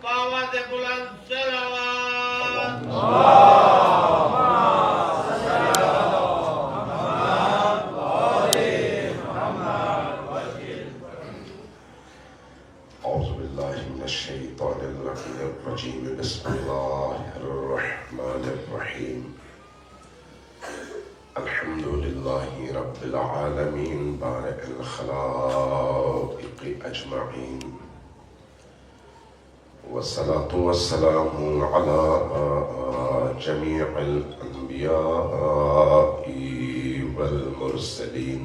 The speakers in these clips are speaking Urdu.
باواد بلند صلوات أعوذ بالله من الشيطان الرجيم بسم الله الرحمن الرحيم الحمد لله رب العالمين بارئ الخلائق أجمعين والصلاة والسلام على جميع الأنبياء والمرسلين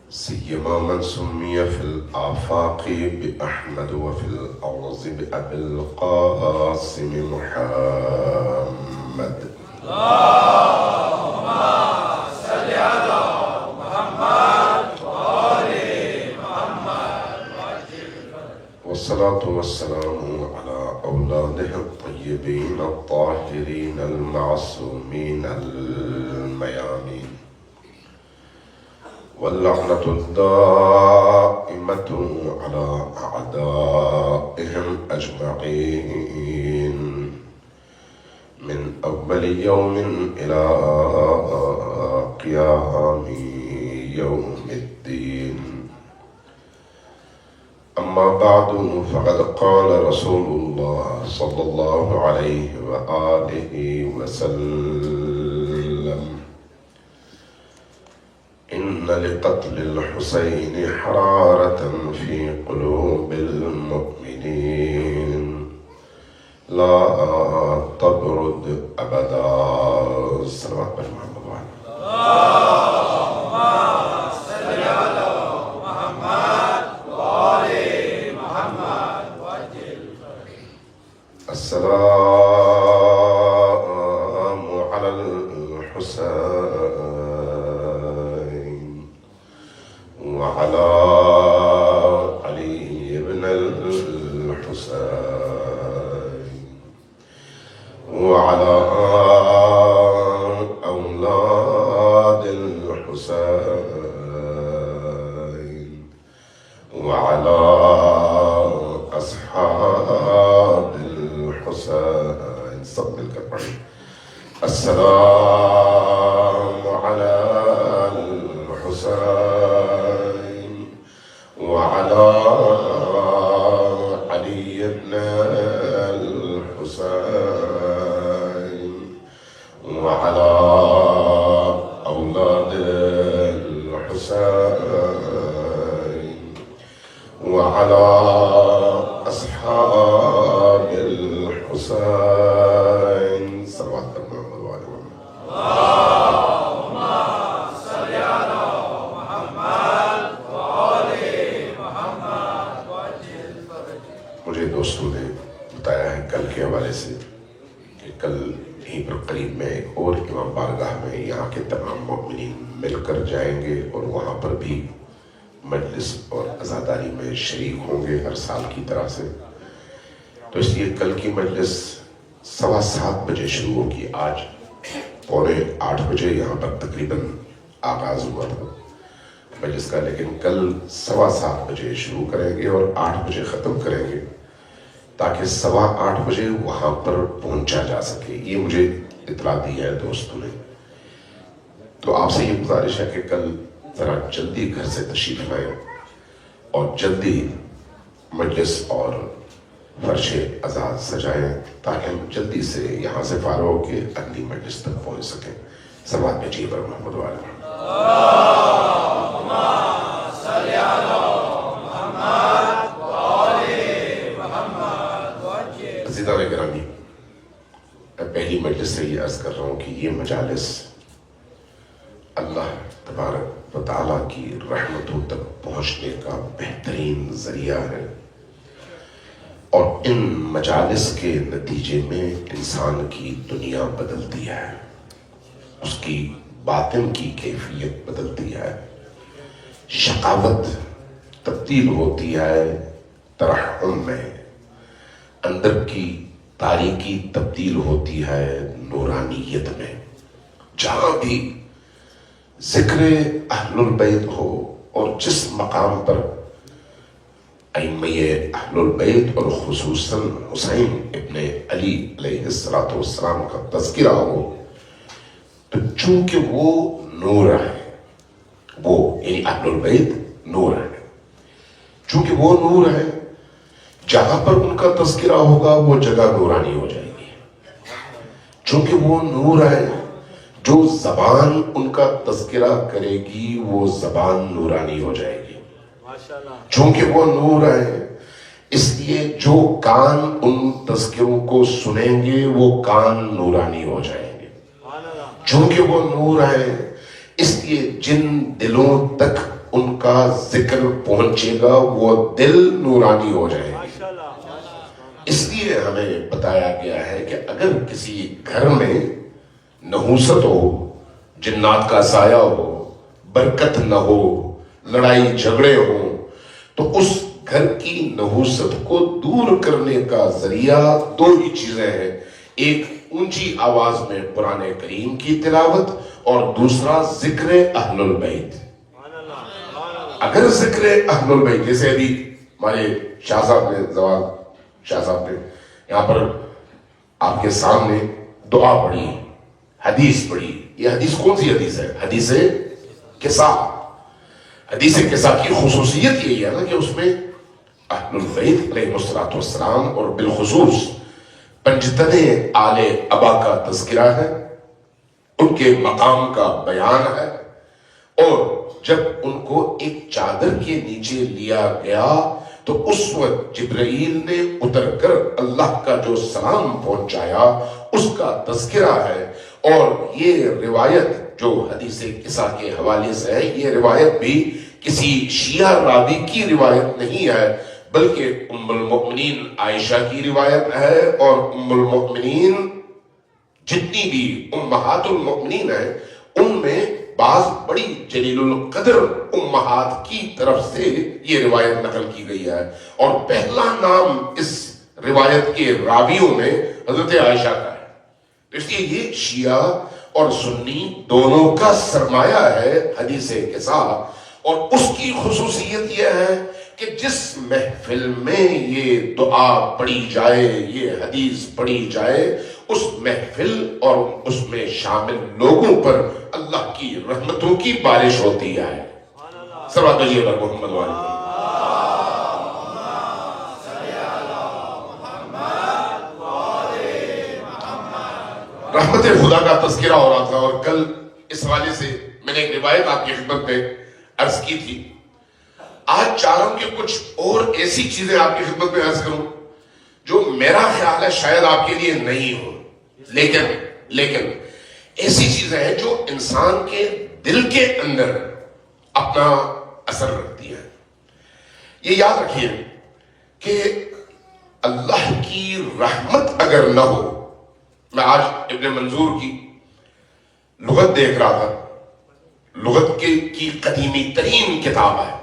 سيما من سمي في الآفاق بأحمد وفي الأرض بأبي القاسم محمد اللهم صل على محمد وآل محمد والصلاة والسلام على أولاده الطيبين الطاهرين المعصومين الميامين واللعنة الدائمة على أعدائهم أجمعين من أول يوم إلى قيام يوم الدين أما بعد فقد قال رسول الله صلى الله عليه وآله وسلم إن لقتل الحسين حرارة في قلوب المؤمنين لا تبرد أبدا صلوات محمد وعلى اللهم صل على محمد وآل محمد السلام على الحسين وعلى علي بن الحسين وعلى أولاد الحسين وعلى أصحاب الحسين صب الكبري السلام على الحسين وعلى علي بن الحسين وعلى أولاد الحسين وعلى أصحاب الحسين صلوات محمد وعلى محمد اللهم صل على محمد وآل محمد مجھے دوستوں نے بتایا ہے کل کے حوالے سے کہ کل یہیں پر قریب میں ایک اور امام بارگاہ میں یہاں کے تمام مومنین مل کر جائیں گے اور وہاں پر بھی مجلس اور عزاداری میں شریک ہوں گے ہر سال کی طرح سے. تو اس لیے کل کی مجلس 7:15 بجے شروع ہوگی. آج 7:45 بجے یہاں پر تقریباً آغاز ہوا تھا مجلس کا، لیکن کل 7:15 بجے شروع کریں گے اور 8 بجے ختم کریں گے تاکہ 8:15 بجے وہاں پر پہنچا جا سکے. یہ مجھے اطلاع دی ہے دوستوں نے. تو آپ سے یہ گزارش ہے کہ کل ذرا جلدی گھر سے تشریف لائیں اور جلدی مجلس اور فرش عزا سجائیں تاکہ ہم جلدی سے یہاں سے فارغ ہو کے اگلی مجلس تک پہنچ سکیں. سلوات بھیجیے پر محمد وعلی محمد. اللهم صل على محمد وآل محمد عزیزان گرامی، میں پہلی مجلس سے یہ عرض کر رہا ہوں کہ یہ مجالس اللہ تبارک و تعالیٰ کی رحمتوں تک پہنچنے کا بہترین ذریعہ ہے، اور ان مجالس کے نتیجے میں انسان کی دنیا بدلتی ہے، اس کی باطن کی کیفیت بدلتی ہے، شقاوت تبدیل ہوتی ہے ترحم میں، اندر کی تاریکی تبدیل ہوتی ہے نورانیت میں. جہاں بھی ذکر اہل البیت ہو اور جس مقام پر ائمہ اہل البیت اور خصوصاً حسین ابن علی علیہ السلام کا تذکرہ ہو تو چونکہ وہ نور ہے، وہ یعنی اہل البیت نور ہے، چونکہ وہ نور ہے، جہاں پر ان کا تذکرہ ہوگا وہ جگہ نورانی ہو جائے گی، چونکہ وہ نور ہے، جو زبان ان کا تذکرہ کرے گی وہ زبان نورانی ہو جائے گی، چونکہ وہ نور ہے اس لیے جو کان ان تذکروں کو سنیں گے وہ کان نورانی ہو جائیں گے، چونکہ وہ نور ہے اس لیے جن دلوں تک ان کا ذکر پہنچے گا وہ دل نورانی ہو جائیں گے۔ اس لیے ہمیں بتایا گیا ہے کہ اگر کسی گھر میں نحوست ہو، جنات کا سایہ ہو، برکت نہ ہو، لڑائی جھگڑے ہوں، تو اس گھر کی نحوست کو دور کرنے کا ذریعہ دو ہی چیزیں ہیں، ایک اونچی آواز میں قرآن کریم کی تلاوت اور دوسرا ذکر اہل البیت۔ اگر ذکر اہل البیت، جیسے ابھی ہمارے شاہ صاحب نے زوال شاہ صاحب نے یہاں پر آپ کے سامنے دعا پڑھی، حدیث پڑھی، یہ حدیث کون سی حدیث ہے؟ حدیث قصہ۔ حدیث قصہ کی خصوصیت یہی ہے نا کہ اس میں اہل البیت علیہ السلام اور بالخصوص پنجتن آل ابا کا تذکرہ ہے، ان کے مقام کا بیان ہے، اور جب ان کو ایک چادر کے نیچے لیا گیا تو اس وقت جبرائیل نے اتر کر اللہ کا جو سلام پہنچایا اس کا تذکرہ ہے۔ اور یہ روایت جو حدیث قصہ کے حوالے سے ہے، یہ روایت بھی کسی شیعہ راوی کی روایت نہیں ہے بلکہ ام المؤمنین عائشہ کی روایت ہے، اور ام المؤمنین جتنی بھی امہات المؤمنین ہیں ان میں بعض بڑی جلیل القدر امہات کی طرف سے یہ روایت نقل کی گئی ہے، اور پہلا نام اس روایت کے راویوں میں حضرت عائشہ کا ہے۔ اس لیے یہ شیعہ اور سنی دونوں کا سرمایہ ہے حدیث قصہ، اور اس کی خصوصیت یہ ہے کہ جس محفل میں یہ دعا پڑھی جائے، یہ حدیث پڑھی جائے، اس محفل اور اس میں شامل لوگوں پر اللہ کی رحمتوں کی بارش ہوتی ہے۔ صلوات اللہ علی محمد وعلی رحمت خدا کا تذکرہ ہو رہا تھا، اور کل اس حوالے سے میں نے ایک روایت آپ کی خدمت میں عرض کی تھی۔ آج چاہ رہا ہوں کہ کچھ اور ایسی چیزیں آپ کی خدمت میں عرض کروں جو میرا خیال ہے شاید آپ کے لیے نہیں ہو، لیکن ایسی چیزیں ہیں جو انسان کے دل کے اندر اپنا اثر رکھتی ہیں۔ یہ یاد رکھیے کہ اللہ کی رحمت اگر نہ ہو، میں آج ابن منظور کی لغت دیکھ رہا تھا، لغت کی قدیمی ترین کتاب ہے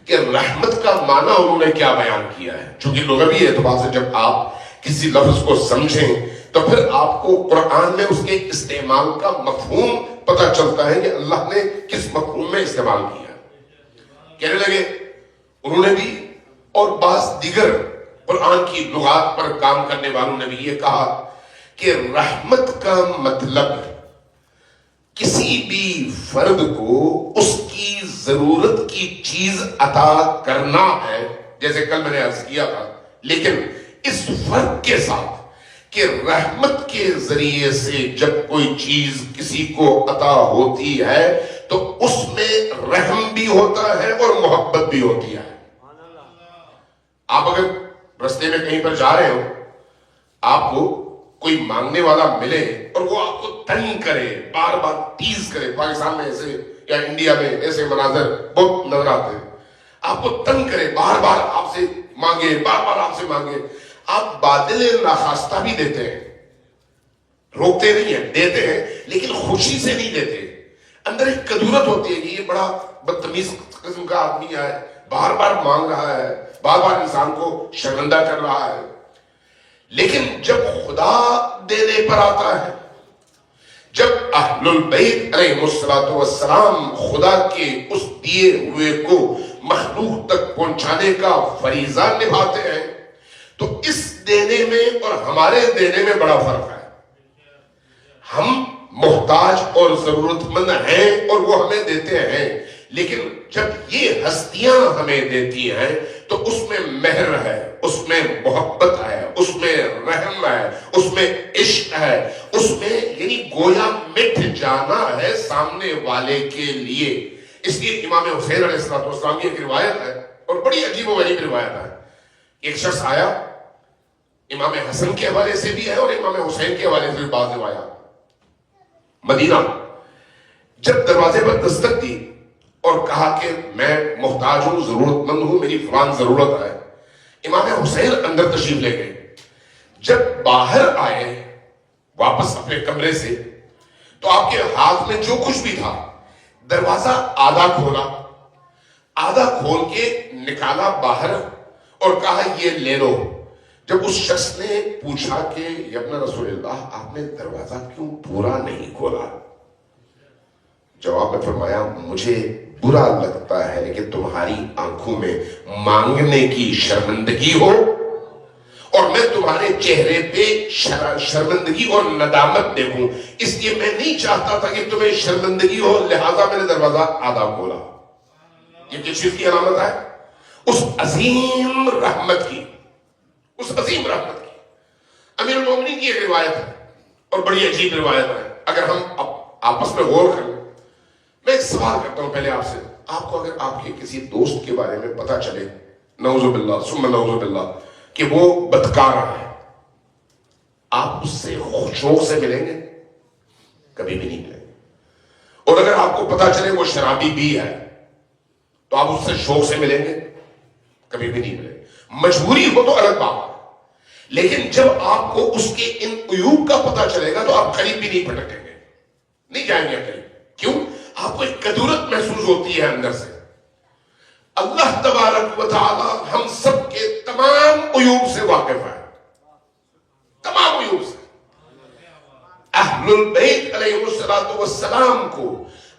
کہ رحمت کا معنی انہوں نے کیا بیان کیا ہے، چونکہ لغوی اعتبار سے جب آپ کسی لفظ کو سمجھیں تو پھر آپ کو قرآن میں اس کے استعمال کا مفہوم پتہ چلتا ہے کہ اللہ نے کس مفہوم میں استعمال کیا ہے۔ کہنے لگے انہوں نے بھی اور بعض دیگر قرآن کی لغات پر کام کرنے والوں نے بھی یہ کہا کہ رحمت کا مطلب کسی بھی فرد کو اس کی ضرورت کی چیز عطا کرنا ہے، جیسے کل میں نے عرض کیا تھا، لیکن اس فرق کے ساتھ کہ رحمت کے ذریعے سے جب کوئی چیز کسی کو عطا ہوتی ہے تو اس میں رحم بھی ہوتا ہے اور محبت بھی ہوتی ہے۔ آپ اگر رستے میں کہیں پر جا رہے ہو، آپ کو کوئی مانگنے والا ملے اور وہ آپ کو تنگ کرے، بار بار تیز کرے، پاکستان میں ایسے یا انڈیا میں ایسے مناظر بہت نظر آتے ہیں، آپ کو تنگ کرے، بار بار آپ سے مانگے، بار بار آپ سے مانگے، آپ بادل ناخواستہ بھی دیتے ہیں، روکتے نہیں ہیں، دیتے ہیں لیکن خوشی سے نہیں دیتے، اندر ایک کدورت ہوتی ہے کہ یہ بڑا بدتمیز قسم کا آدمی ہے، بار بار مانگ رہا ہے، بار بار انسان کو شرمندہ کر رہا ہے۔ لیکن جب خدا دینے پر آتا ہے، جب اہل البیت علیہ السلام خدا کے اس دیے ہوئے کو مخلوق تک پہنچانے کا فریضہ نبھاتے ہیں، تو اس دینے میں اور ہمارے دینے میں بڑا فرق ہے۔ ہم محتاج اور ضرورت مند ہیں اور وہ ہمیں دیتے ہیں، لیکن جب یہ ہستیاں ہمیں دیتی ہیں تو اس میں مہر ہے، اس میں محبت ہے، اس میں رحم ہے، اس میں عشق ہے، اس میں یعنی گویا مٹ جانا ہے سامنے والے کے لیے۔ اس لیے امام حسین علیہ السلام کی ایک روایت ہے اور بڑی عجیب و غریب روایت ہے۔ ایک شخص آیا، امام حسن کے حوالے سے بھی ہے اور امام حسین کے حوالے سے بھی بعض روایات، مدینہ جب دروازے پر دستک دی اور کہا کہ میں محتاج ہوں، ضرورت مند ہوں، میری فلان ضرورت ہے، امام حسین اندر تشریف لے گئے۔ جب باہر آئے واپس اپنے کمرے سے تو آپ کے ہاتھ میں جو کچھ بھی تھا، دروازہ آدھا کھولا، آدھا کھول کے نکالا باہر اور کہا یہ لے لو۔ جب اس شخص نے پوچھا کہ یا ابن رسول اللہ آپ نے دروازہ کیوں پورا نہیں کھولا، جواب میں فرمایا مجھے برا لگتا ہے کہ تمہاری آنکھوں میں مانگنے کی شرمندگی ہو اور میں تمہارے چہرے پہ شرمندگی اور ندامت دیکھوں، اس لیے میں نہیں چاہتا تھا کہ تمہیں شرمندگی ہو، لہذا میں نے دروازہ آدھا کھولا۔ یہ کس چیز کی علامت ہے؟ اس عظیم رحمت کی، اس عظیم رحمت کی۔ امیر المومنین کی ایک روایت ہے اور بڑی عجیب روایت ہے، اگر ہم آپس میں غور کریں۔ میں ایک سوال کرتا ہوں پہلے آپ سے، آپ کو اگر آپ کے کسی دوست کے بارے میں پتا چلے، نعوذ باللہ ثم نعوذ باللہ، کہ وہ بدکار ہے، آپ اس سے شوق سے ملیں گے؟ کبھی بھی نہیں ملیں گے۔ اور اگر آپ کو پتا چلے وہ شرابی بھی ہے تو آپ اس سے شوق سے ملیں گے؟ کبھی بھی نہیں ملیں گے۔ مجبوری ہو تو الگ بات ہے، لیکن جب آپ کو اس کے ان عیوب کا پتا چلے گا تو آپ قریب بھی نہیں پھٹکیں گے، نہیں جائیں گے قریب۔ کیوں؟ آپ کو ایک کدورت محسوس ہوتی ہے اندر سے۔ اللہ تبارک و تعالی ہم سب کے تمام عیوب سے واقف ہے، تمام عیوب سے۔ اہل البیت علیہ السلام کو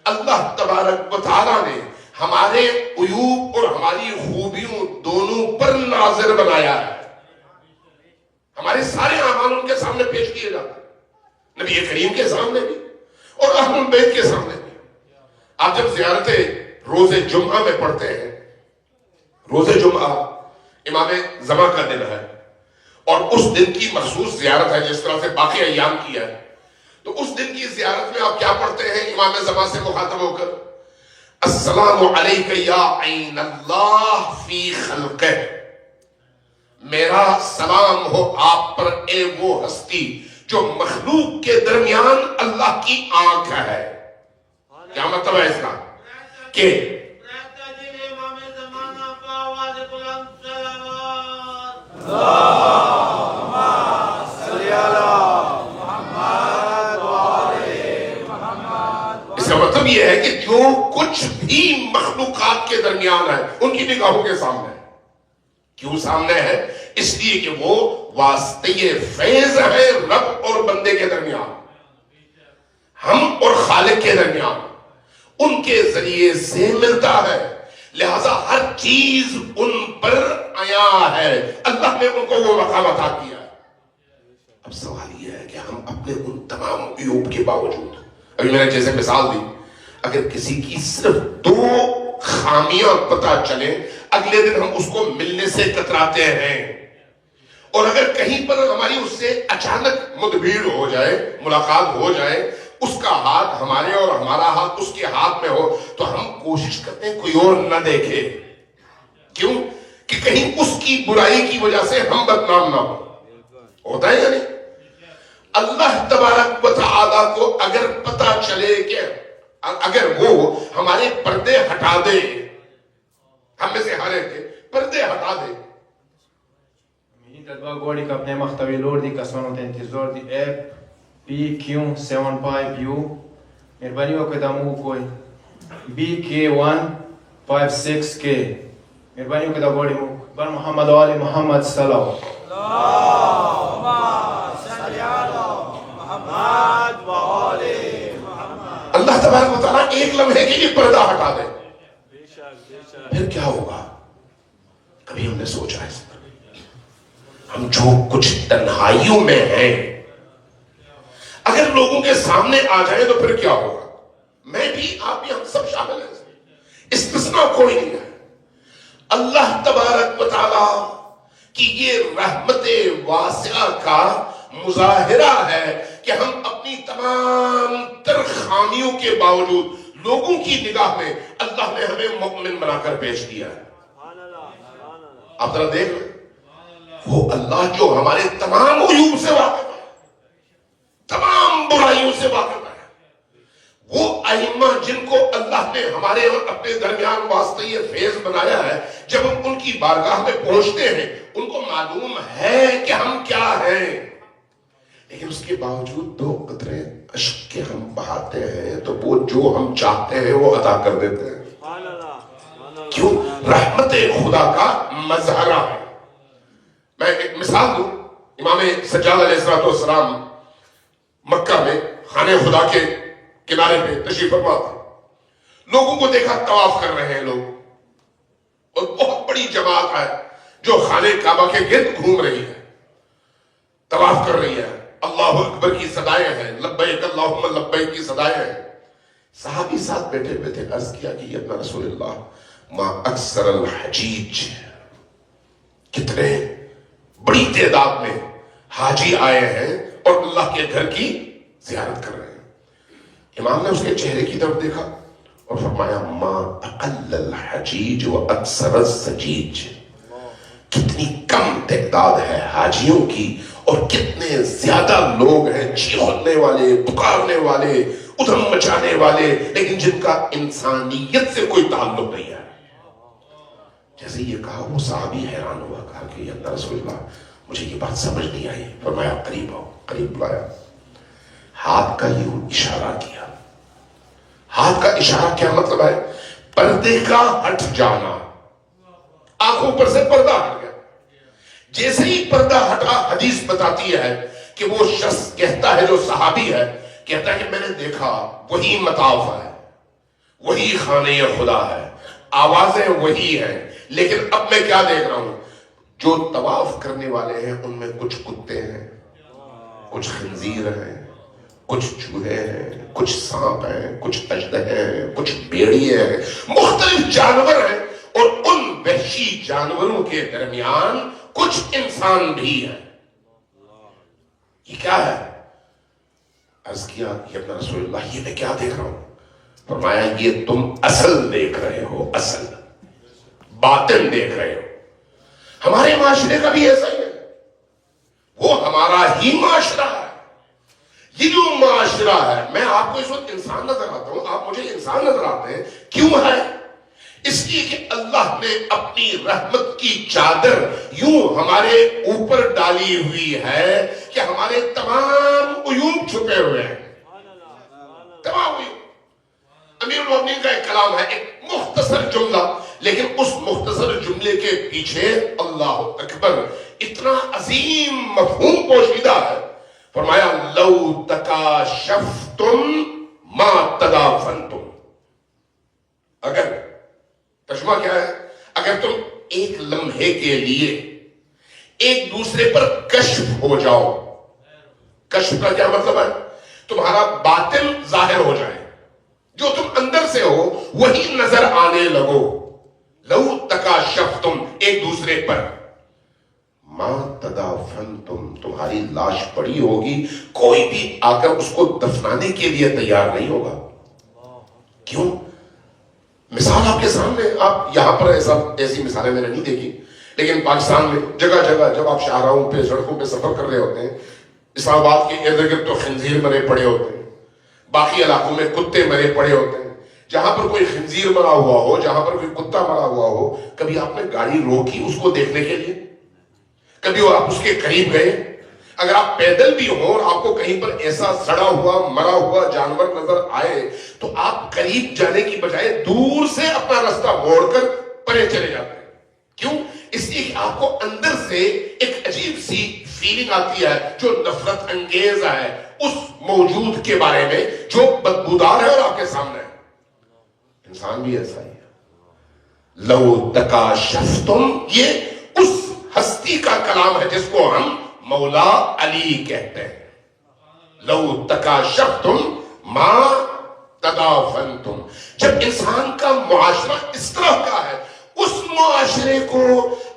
اللہ تبارک و تعالی نے ہمارے عیوب اور ہماری خوبیوں دونوں پر ناظر بنایا ہے۔ ہمارے سارے اعمال ان کے سامنے پیش کیے جاتے ہیں، نبی کریم کے سامنے بھی اور اہل البیت کے سامنے بھی۔ آپ جب زیارتیں روز جمعہ میں پڑھتے ہیں، روز جمعہ امام زمان کا دن ہے اور اس دن کی مخصوص زیارت ہے جس طرح سے باقی ایام کی ہے، تو اس دن کی زیارت میں آپ کیا پڑھتے ہیں امام زمان سے مخاطب ہو کر؟ السلام علیک یا عین اللہ فی خلقہ، میرا سلام ہو آپ پر اے وہ ہستی جو مخلوق کے درمیان اللہ کی آنکھ ہے۔ کیا مطلب ہے اس کا؟ کہ اس کا مطلب یہ ہے کہ جو کچھ بھی مخلوقات کے درمیان ہے ان کی نگاہوں کے سامنے ہے۔ کیوں سامنے ہے؟ اس لیے کہ وہ واسطے فیض ہے رب اور بندے کے درمیان، ہم اور خالق کے درمیان، ان کے ذریعے سے ملتا ہے، لہذا ہر چیز ان پر آیا ہے، اللہ نے ان کو وہ مقام عطا کیا ہے۔ اب سوال یہ ہے کہ ہم اپنے ان تمام عیوب کے باوجود، ابھی میں نے جیسے مثال دی، اگر کسی کی صرف 2 خامیاں پتہ چلیں، اگلے دن ہم اس کو ملنے سے کتراتے ہیں، اور اگر کہیں پر ہماری اس سے اچانک مدبھیڑ ہو جائے، ملاقات ہو جائے، اس کا ہاتھ ہمارے اور ہمارا ہاتھ اس کے ہاتھ میں ہو، تو ہم کوشش کرتے ہیں کوئی اور نہ دیکھے۔ کیوں؟ کہ کہیں اس کی برائی کی وجہ سے ہم بدنام نہ ہو۔ ہوتا ہے یا نہیں؟ اللہ تبارک و تعالیٰ کو اگر پتا چلے کہ اگر وہ ہمارے پردے ہٹا دے، ہم میں سے ہر ایک کے پردے ہٹا دے، Gori kapne mahtavi lordi kasmano tentizor di app BQ75U Mirbani wa kadamu koi BK156K Mirbani wa kadagori mu Bar Muhammad Ali Muhammad Salaw اللہ تبارک و تعالیٰ ایک لمحے کے لیے پردہ ہٹا دے، پھر کیا ہوگا؟ کبھی ہم نے سوچا ہے اس پر؟ ہم جو کچھ تنہائیوں میں ہیں اگر لوگوں کے سامنے آ جائیں تو پھر کیا ہوگا؟ میں بھی، آپ بھی، ہم سب شامل ہیں، استثناء کوئی نہیں ہے۔ اللہ تبارک و تعالی کی یہ رحمت واسعہ کا مظاہرہ ہے کہ ہم اپنی تمام تر خامیوں کے باوجود لوگوں کی نگاہ میں اللہ نے ہمیں مومن بنا کر پیش کیا ہے۔ آپ ذرا دیکھ لیں، وہ اللہ جو ہمارے تمام عیوب سے واقف ہے، تمام برائیوں سے واقف ہے، وہ ائمہ جن کو اللہ نے ہمارے اور اپنے درمیان واسطے یہ فیض بنایا ہے، جب ہم ان کی بارگاہ میں پہنچتے ہیں ان کو معلوم ہے کہ ہم کیا ہیں، لیکن اس کے باوجود دو قطرے اشک کے ہم بہاتے ہیں تو وہ جو ہم چاہتے ہیں وہ عطا کر دیتے ہیں۔ کیوں؟ رحمت خدا کا مظہرہ ہے۔ میں ایک مثال دوں، امام سجاد علیہ السلام مکہ میں خانہ خدا کے کنارے پہ تشریف فرما تھے، لوگوں کو دیکھا طواف کر رہے ہیں لوگ، اور بہت بڑی جماعت ہے جو خانہ کعبہ کے گرد گھوم رہی ہے، طواف کر رہی ہے، اللہ اکبر کی صدائیں ہیں، لبیک اللہم لبیک کی صدائیں ہیں۔ صحابی ساتھ بیٹھے ہوئے تھے، عرض کیا کہ یا رسول اللہ ما اکثر الحجیج، کتنے بڑی تعداد میں حاجی آئے ہیں اور اللہ کے گھر کی زیارت کر رہے ہیں۔ امام نے اس کے چہرے کی طرف دیکھا اور فرمایا ما اقل الحجیج و اکثر السجیج، کتنی کم تعداد ہے حاجیوں کی اور کتنے زیادہ لوگ ہیں چیخنے والے، پکارنے والے، ادھم مچانے والے، لیکن جن کا انسانیت سے کوئی تعلق نہیں ہے۔ جیسے یہ کہا وہ صحابی حیران ہوا، کہا کہ یا رسول اللہ مجھے یہ بات سمجھ نہیں آئی۔ فرمایا قریب آؤ، قریب بلایا، ہاتھ کا یوں اشارہ کیا۔ ہاتھ کا اشارہ کیا مطلب ہے؟ پردے کا ہٹ جانا، آنکھوں پر سے پردہ ہٹ گیا۔ جیسے ہی پردہ ہٹا، حدیث بتاتی ہے کہ وہ شخص کہتا ہے، جو صحابی ہے کہتا ہے کہ میں نے دیکھا وہی مطاف ہے، وہی خانہ خدا ہے، آوازیں وہی ہیں، لیکن اب میں کیا دیکھ رہا ہوں؟ جو طواف کرنے والے ہیں ان میں کچھ کتے ہیں، کچھ خنزیر ہیں، کچھ چوہے ہیں، کچھ سانپ ہیں، کچھ اژدہے ہیں، کچھ بھیڑیے ہیں، مختلف جانور ہیں، اور ان وحشی جانوروں کے درمیان کچھ انسان بھی ہیں۔ یہ کیا ہے؟ عرض کیا کہ اپنا رسول اللہ یہ میں کیا دیکھ رہا ہوں؟ فرمایا یہ تم اصل دیکھ رہے ہو، اصل، باطن دیکھ رہے ہو۔ ہمارے معاشرے کا بھی ایسا ہی ہے، وہ ہمارا ہی معاشرہ ہے۔ یہ جو معاشرہ ہے، میں آپ کو اس وقت انسان نظر آتا ہوں، آپ مجھے انسان نظر آتے ہیں، کیوں ہے؟ اس لیے کہ اللہ نے اپنی رحمت کی چادر یوں ہمارے اوپر ڈالی ہوئی ہے کہ ہمارے تمام عیوب چھپے ہوئے ہیں، تمام عیوب۔ امیر المومنین کا ایک کلام ہے، ایک مختصر جملہ، لیکن اس مختصر جملے کے پیچھے اللہ اکبر اتنا عظیم مفہوم پوشیدہ ہے۔ فرمایا لو تکاشفتم ما تدافنتم، اگر، ترجمہ کیا ہے؟ اگر تم ایک لمحے کے لیے ایک دوسرے پر کشف ہو جاؤ، کشف کا کیا مطلب ہے؟ تمہارا باطن ظاہر ہو جائے، جو تم اندر سے ہو وہی نظر آنے لگو۔ لو تکاشفتم، ایک دوسرے پر، ما تدافنتم، تمہاری لاش پڑی ہوگی، کوئی بھی آ کر اس کو دفنانے کے لیے تیار نہیں ہوگا۔ کیوں؟ مثال آپ کے سامنے، آپ یہاں پر ایسی مثالیں میں نے نہیں دیکھی، لیکن پاکستان میں جگہ جگہ جب آپ شاہراہوں پہ، سڑکوں پہ سفر کر رہے ہوتے ہیں، اسلام آباد کے ارد گرد تو خنزیر مرے پڑے ہوتے ہیں، باقی علاقوں میں کتے مرے پڑے ہوتے ہیں۔ جہاں پر کوئی خنزیر مرا ہوا ہو، جہاں پر کوئی کتا مرا ہوا ہو، کبھی آپ نے گاڑی روکی اس کو دیکھنے کے لیے؟ کبھی وہ آپ اس کے قریب گئے؟ اگر آپ پیدل بھی ہوں اور آپ کو کہیں پر ایسا سڑا ہوا مرا ہوا جانور نظر آئے تو آپ قریب جانے کی بجائے دور سے اپنا راستہ موڑ کر پرے چلے جاتے ہیں۔ کیوں؟ اس لیے کہ آپ کو اندر سے ایک عجیب سی فیلنگ آتی ہے جو نفرت انگیز ہے اس موجود کے بارے میں جو بدبودار ہے اور آپ کے سامنے ہے۔ انسان بھی ایسا ہی ہے۔ لو تکاشفتم، یہ اس ہستی کا کلام ہے جس کو ہم مولا علی کہتے ہیں. لو تکاشفتم ما تدافنتم. جب انسان کا معاشرہ اس طرح کا ہے، اس معاشرے کو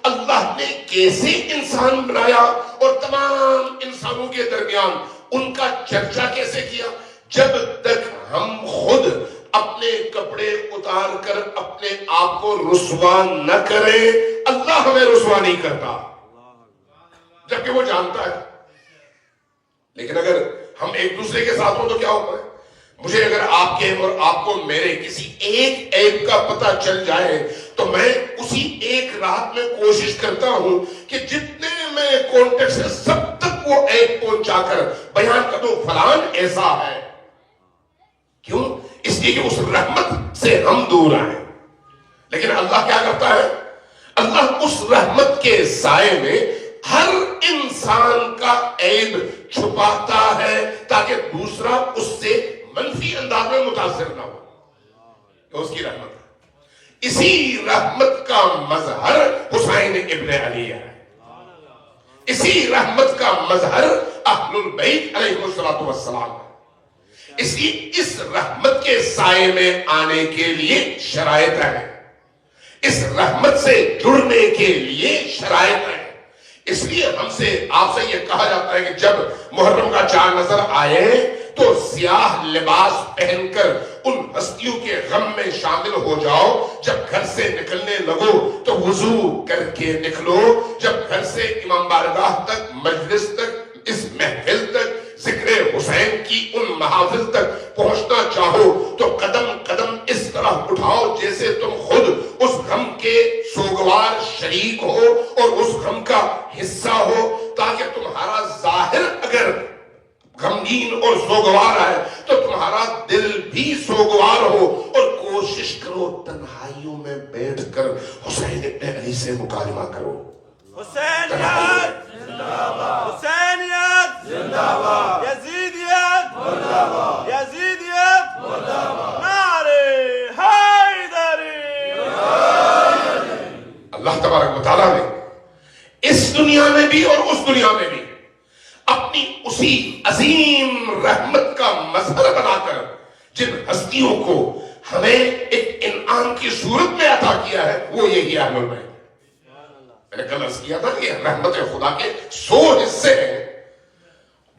اللہ نے کیسے انسان بنایا اور تمام انسانوں کے درمیان ان کا چرچا کیسے کیا. جب تک ہم خود اپنے کپڑے اتار کر اپنے آپ کو رسوا نہ کریں، اللہ ہمیں رسوا نہیں کرتا، جبکہ وہ جانتا ہے. لیکن اگر ہم ایک دوسرے کے ساتھ ہوں تو کیا ہوتا ہے؟ مجھے اگر آپ کے اور آپ کو میرے کسی ایک عیب کا پتہ چل جائے تو میں اسی ایک رات میں کوشش کرتا ہوں کہ جتنے میں کانٹیکٹ سے سب تک وہ عیب پہنچا کر بیان کر دو فلان ایسا ہے. کیوں؟ اس لیے کہ اس رحمت سے ہم دور آئیں. لیکن اللہ کیا کرتا ہے؟ اللہ اس رحمت کے سائے میں ہر انسان کا عیب چھپاتا ہے تاکہ دوسرا اس سے منفی انداز میں متاثر نہ ہو. یہ اس کی رحمت ہے. اسی رحمت کا مظہر حسین ابن علی ہے. اسی رحمت کا مظہر اہل البیت علیہ السلام ہے. اس لیے اس رحمت کے سائے میں آنے کے لیے شرائط ہے، اس رحمت سے جڑنے کے لیے شرائط ہے. اس لیے ہم سے آپ سے یہ کہا جاتا ہے کہ جب محرم کا چاند نظر آئے تو سیاہ لباس پہن کر ان ہستیوں کے غم میں شامل ہو جاؤ. جب گھر سے نکلنے لگو تو وضو کر کے نکلو. جب گھر سے امام بارگاہ تک، مجلس تک، اس محفل تک، ذکر حسین کی ان محافل تک پہنچنا چاہو تو قدم قدم اس طرح اٹھاؤ جیسے تم خود اس غم کے سوگوار شریک ہو اور اس غم کا حصہ ہو، تاکہ تمہارا ظاہر اگر غمگین اور سوگوار ہے تو تمہارا دل بھی سوگوار ہو. اور کوشش کرو تنہائیوں میں بیٹھ کر حسین ابن علی سے مکالمہ کرو. حسینیت زندہ باد، حسینیت زندہ باد، یزیدیت مردہ باد، یزیدیت مردہ باد، نعرے حیدری. اللہ تبارک و تعالیٰ نے اس دنیا میں بھی اور اس دنیا میں بھی اپنی اسی عظیم رحمت کا مظہر بنا کر جن ہستیوں کو ہمیں ایک انعام کی صورت میں عطا کیا ہے وہ یہی اہل البیت. میں نے کل عرض کیا تھا کہ رحمت خدا کے 100 حصے ہیں،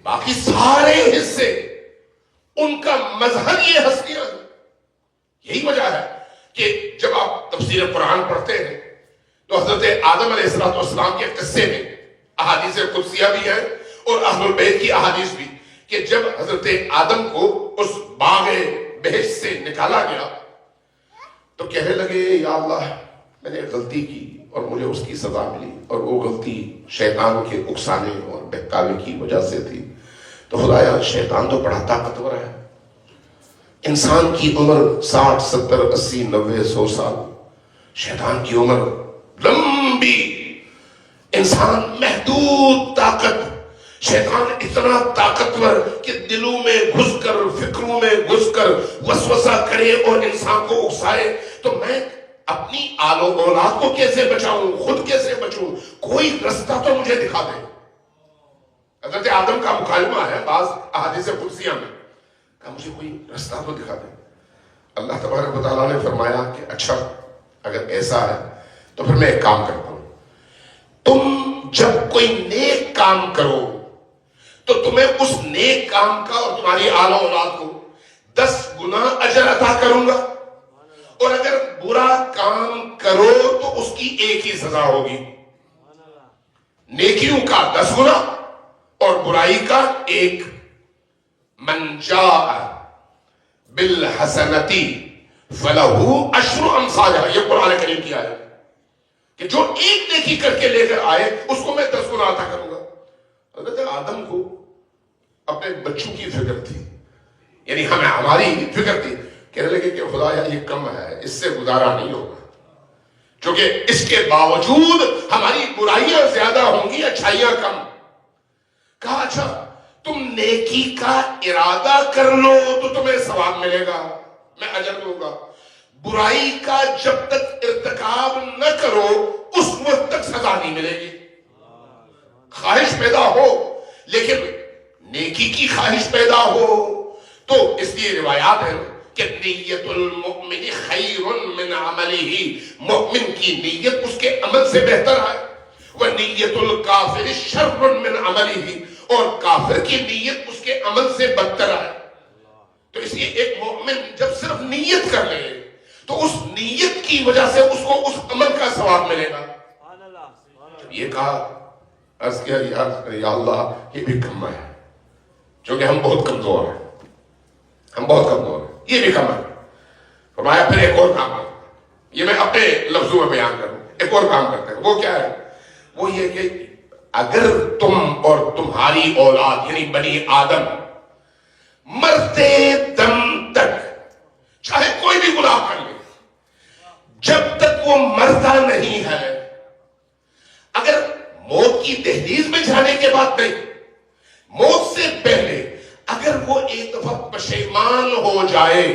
باقی سارے حصے ان کا مظہر یہ ہستیاں ہیں. یہی وجہ ہے کہ جب آپ تفسیر قرآن پڑھتے ہیں تو حضرت آدم علیہ السلام کے قصے میں احادیث قدسیہ بھی ہیں اور اہل البیت کی احادیث بھی، کہ جب حضرت آدم کو اس باغ بہشت سے نکالا گیا تو کہنے لگے یا اللہ میں نے غلطی کی اور مجھے اس کی سزا ملی، اور وہ غلطی شیطان کے اکسانے اور بہکاوے کی وجہ سے تھی. تو خدایا شیطان تو بڑا طاقتور ہے، انسان کی عمر 60 70 80 90 100 سال، شیطان کی عمر لمبی، انسان محدود طاقت. شیطان اتنا طاقتور کہ دلوں میں گھس کر، فکروں میں گھس کر وسوسہ کرے اور انسان کو اکسائے. تو میں اپنی آل و اولاد کو کیسے بچاؤں، خود کیسے بچوں؟ کوئی رستہ تو مجھے دکھا دے. حضرت آدم کا مکالمہ ہے بعض احادیث قدسیہ میں، کہا مجھے کوئی رستہ تو دکھا دے. اللہ تبارک و تعالیٰ نے فرمایا کہ اچھا اگر ایسا ہے تو پھر میں ایک کام کرتا ہوں، تم جب کوئی نیک کام کرو تو تمہیں اس نیک کام کا اور تمہاری آل و اولاد کو 10 گنا اجر عطا کروں گا، اور اگر برا کام کرو تو اس کی ایک ہی سزا ہوگی. نیکیوں کا 10 گنا اور برائی کا 1. من جاء بالحسنتی فلہ عشر امثالہا، یہ قرآن کریم کی آیت کہ جو ایک نیکی کر کے لے کر آئے اس کو میں 10 گنا عطا کروں گا. حضرت آدم کو اپنے بچوں کی فکر تھی، یعنی ہماری فکر تھی. کہنے لگے کہ خدایا یہ کم ہے، اس سے گزارا نہیں ہوگا، چونکہ اس کے باوجود ہماری برائیاں زیادہ ہوں گی، اچھائیاں کم. کہا اچھا تم نیکی کا ارادہ کر لو تو تمہیں ثواب ملے گا، میں اجر دوں گا. برائی کا جب تک ارتکاب نہ کرو اس وقت تک سزا نہیں ملے گی. خواہش پیدا ہو لیکن نیکی کی خواہش پیدا ہو تو اس لیے روایات ہیں کہ نیت المؤمن خیر من عملہ، مومن کی نیت اس کے عمل سے بہتر ہے. وَنِيَّةُ الْكَافِرِ شَرٌّ مِّنْ عَمَلِهِ، اور کافر کی نیت اس کے عمل سے بدتر ہے. تو اس لیے ایک مومن جب صرف نیت کر لے تو اس نیت کی وجہ سے اس کو اس عمل کا ثواب ملے گا. جب یہ کہا عرض کیا یا اللہ یہ بھی کم ہے، چونکہ ہم بہت کمزور ہیں، ہم بہت کمزور ہیں، یہ بھی کم ہے. فرمایا پھر ایک اور کام ہے، یہ میں اپنے لفظوں میں بیان کروں. ایک اور کام کرتے ہیں، وہ کیا ہے؟ وہ یہ کہ اگر تم اور تمہاری اولاد یعنی بنی آدم مرتے دم تک چاہے کوئی بھی گناہ کر لے، جب تک وہ مرتا نہیں ہے، اگر موت کی دہلیز میں جانے کے بعد نہیں، موت سے پہلے اگر وہ ایک دفعہ پشیمان ہو جائے،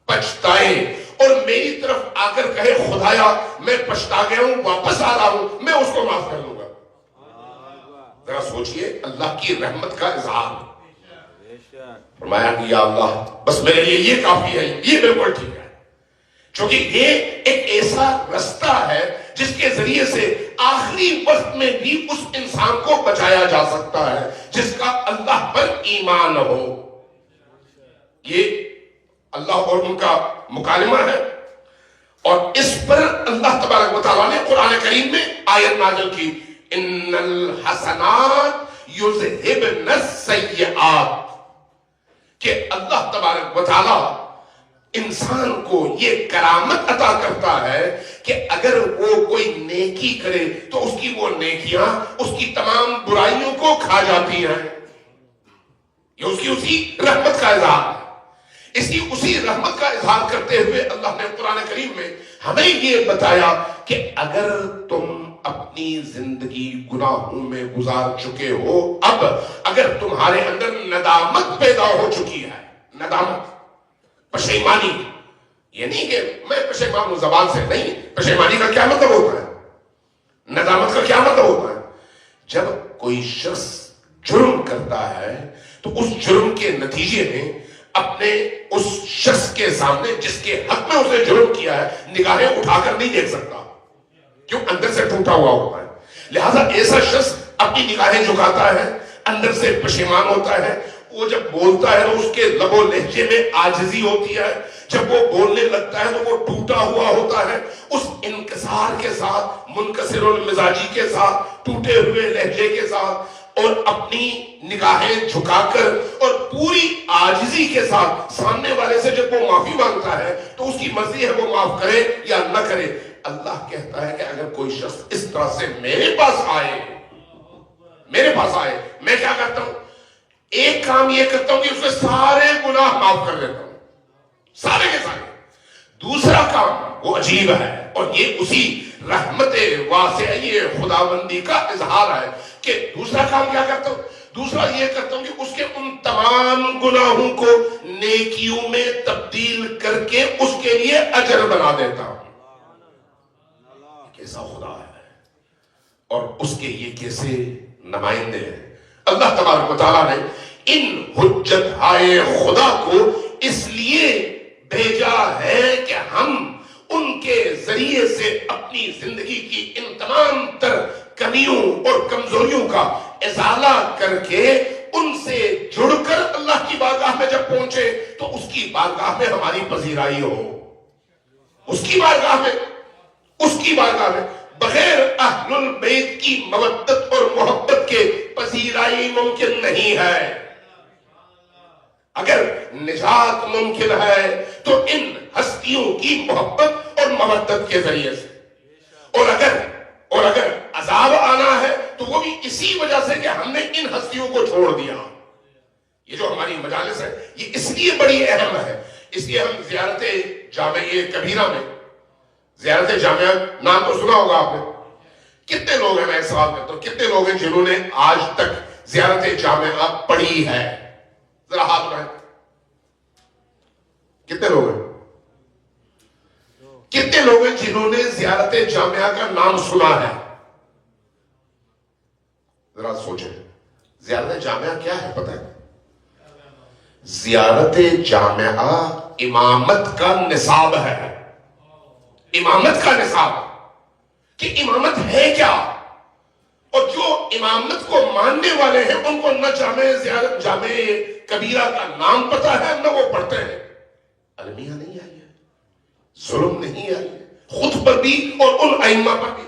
پچھتائے اور میری طرف آ کر کہے خدایا میں پچھتا گیا ہوں، واپس آ رہا ہوں، میں اس کو معاف کر لوں گا. ذرا سوچئے اللہ کی رحمت کا اظہار. فرمایا کہ یا اللہ بس میرے لیے یہ کافی ہے، یہ بالکل ٹھیک ہے، چونکہ یہ ایک ایسا رستہ ہے جس کے ذریعے سے آخری وقت میں بھی اس انسان کو بچایا جا سکتا ہے جس کا اللہ پر ایمان ہو. یہ اللہ اور ان کا مکالمہ ہے، اور اس پر اللہ تبارک و تعالیٰ نے قرآن کریم میں آیت نازل کی، ان الحسنات یذہبن السیئات، کہ اللہ تبارک و تعالیٰ انسان کو یہ کرامت عطا کرتا ہے کہ اگر وہ کوئی نیکی کرے تو اس کی وہ نیکیاں اس کی تمام برائیوں کو کھا جاتی ہیں. یہ اس کی اسی رحمت کا اظہار ہے. اسی رحمت کا اظہار کرتے ہوئے اللہ نے قرآن کریم میں ہمیں یہ بتایا کہ اگر تم اپنی زندگی گناہوں میں گزار چکے ہو، اب اگر تمہارے اندر ندامت پیدا ہو چکی ہے، ندامت، پشیمانی، یہ نہیں کہ میں پشیمان ہوں زبان سے، نہیں، پشیمانی کا کیا مطلب ہوتا ہے، ندامت کا کیا مطلب ہوتا ہے؟ جب کوئی شخص جرم کرتا ہے تو اس جرم کے نتیجے میں اپنے اس شخص کے سامنے جس کے حق میں اسے جرم کیا ہے نگاہیں اٹھا کر نہیں دیکھ سکتا، کیوں؟ اندر سے ٹوٹا ہوا ہوتا ہے. لہذا ایسا شخص اپنی نگاہیں جھکاتا ہے، اندر سے پشیمان ہوتا ہے. وہ جب بولتا ہے تو اس کے لب و لہجے میں عاجزی ہوتی ہے، جب وہ بولنے لگتا ہے تو وہ ٹوٹا ہوا ہوتا ہے، اس انکسار کے ساتھ، منکسر المزاجی کے ساتھ، ٹوٹے ہوئے لہجے کے ساتھ، اور اپنی نگاہیں جھکا کر اور پوری عاجزی کے ساتھ سامنے والے سے جب وہ معافی مانگتا ہے تو اس کی مرضی ہے وہ معاف کرے یا نہ کرے. اللہ کہتا ہے کہ اگر کوئی شخص اس طرح سے میرے پاس آئے، میں کیا کرتا ہوں؟ ایک کام یہ کرتا ہوں کہ اس کے سارے گناہ معاف کر دیتا ہوں، سارے کے سارے. دوسرا کام وہ عجیب ہے، اور یہ اسی رحمت واسعی خداوندی کا اظہار ہے کہ دوسرا کام کیا کرتا ہوں؟ دوسرا یہ کرتا ہوں کہ اس کے ان تمام گناہوں کو نیکیوں میں تبدیل کر کے اس کے لیے اجر بنا دیتا ہوں. کیسا خدا ہے اور اس کے یہ کیسے نمائندے ہیں. اللہ تبارک و تعالیٰ نے ان حجت ہائے خدا کو اس لیے بھیجا ہے کہ ہم ان کے ذریعے سے اپنی زندگی کی ان تمام تر کمیوں اور کمزوریوں کا ازالہ کر کے ان سے جڑ کر اللہ کی بارگاہ میں جب پہنچے تو اس کی بارگاہ میں ہماری پذیرائی ہو. اس کی بارگاہ میں بغیر اہل البیت کی مودت اور محبت کے پذیرائی ممکن نہیں ہے. اگر نجات ممکن ہے تو ان ہستیوں کی محبت اور مودت کے ذریعے سے، اور اگر عذاب آنا ہے تو وہ بھی اسی وجہ سے کہ ہم نے ان ہستیوں کو چھوڑ دیا. یہ جو ہماری مجالس ہے یہ اس لیے بڑی اہم ہے. اس لیے ہم زیارت جامعہ کبیرہ میں، زیارت جامعہ نام تو سنا ہوگا آپ نے. کتنے لوگ ہیں، میں ایک سوال کرتا ہوں، کتنے لوگ ہیں جنہوں نے آج تک زیارت جامعہ پڑھی ہے؟ ذرا ہاتھ اٹھائیں. کتنے لوگ ہیں؟ کتنے لوگ ہیں جنہوں نے زیارت جامعہ کا نام سنا ہے؟ ذرا سوچیں، زیارت جامعہ کیا ہے پتہ ہے؟ زیارت جامعہ امامت کا نصاب ہے. امامت کا نصاب کہ امامت ہے کیا، اور جو امامت کو ماننے والے ہیں ان کو نہ جامع کبیرہ کا نام پتا ہے نہ وہ پڑھتے ہیں. المیہ نہیں آئی ہے، ظلم نہیں آئی ہے خود پر بھی اور ان ائمہ پر بھی.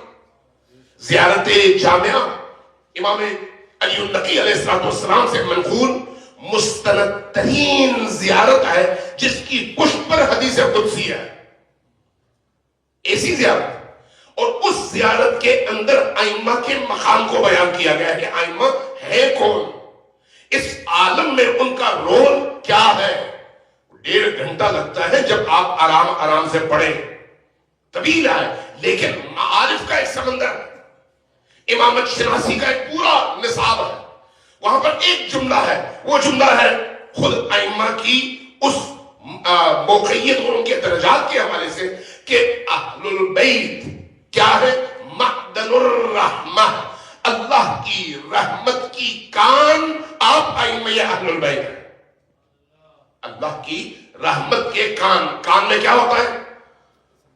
زیارت جامعہ امام علی النقی علیہ السلام سے منقول مستند ترین زیارت ہے، جس کی پشت پر حدیث قدسی ہے. ایسی زیارت، اور اس زیارت کے اندر ائمہ کے مقام کو بیان کیا گیا ہے کہ ائمہ ہے کون، اس عالم میں ان کا رول کیا ہے. 1.5 گھنٹہ لگتا ہے جب آپ آرام سے پڑھیں، طویل ہے لیکن معارف کا ایک سمندر، امامت شناسی کا ایک پورا نصاب ہے. وہاں پر ایک جملہ ہے، وہ جملہ ہے خود ائمہ کی اس موقعیت اور ان کے درجات کے حوالے سے کہ اہل البیت کیا ہے؟ معدن الرحمہ، اللہ کی رحمت کی کان آپ ائمہ اہل البیت ہیں. اللہ کی رحمت کے کان میں کیا ہوتا ہے؟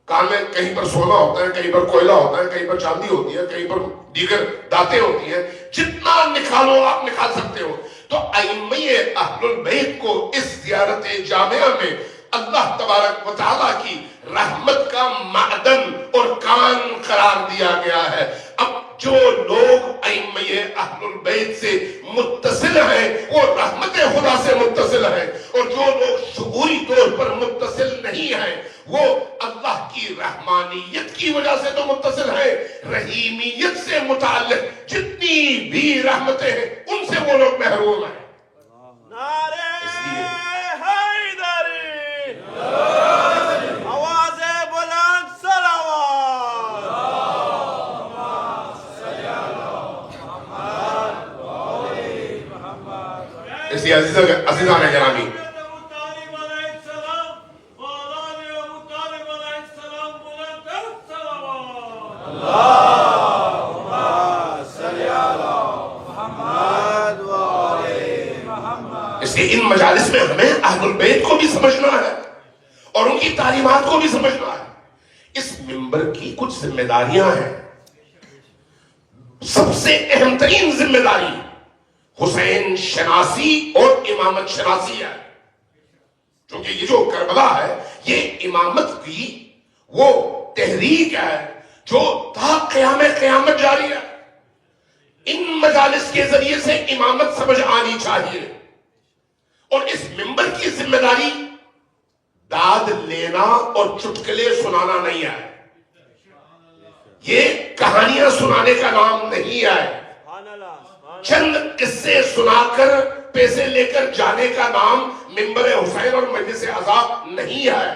کان میں کہیں پر سونا ہوتا ہے، کہیں پر کوئلہ ہوتا ہے، کہیں پر چاندی ہوتی ہے، کہیں پر دیگر داتیں ہوتی ہیں. جتنا نکالو آپ نکال سکتے ہو. تو ائمہ اہل البیت کو اس زیارت جامعہ میں اللہ تبارک و تعالیٰ کی رحمت کا معدن اور کان قرار دیا گیا ہے. اب جو لوگ ائمہ اہل البیت سے متصل ہیں وہ رحمت خدا سے متصل ہیں، اور جو لوگ شعوری طور پر متصل نہیں ہیں وہ اللہ کی رحمانیت کی وجہ سے تو متصل ہیں، رحیمیت سے متعلق جتنی بھی رحمتیں ہیں ان سے وہ لوگ محروم ہیں. نعرہ حیدری، آواز بلند صلوات. اس لیے عزیزان گرامی، ان مجالس میں ہمیں اہل البیت کو بھی سمجھنا ہے اور ان کی تعلیمات کو بھی سمجھنا ہے. اس منبر کی کچھ ذمہ داریاں ہیں. سب سے اہم ترین ذمہ داری حسین شناسی اور امامت شناسی ہے، کیونکہ یہ جو کربلا ہے یہ امامت کی وہ تحریک ہے جو تا قیامت جاری ہے. ان مجالس کے ذریعے سے امامت سمجھ آنی چاہیے، اور اس منبر کی ذمہ داری داد لینا اور چٹکلے سنانا نہیں ہے. یہ کہانیاں سنانے کا نام نہیں ہے. چند قصے سنا کر پیسے لے کر جانے کا نام منبر حسین اور مجلس عزا نہیں ہے.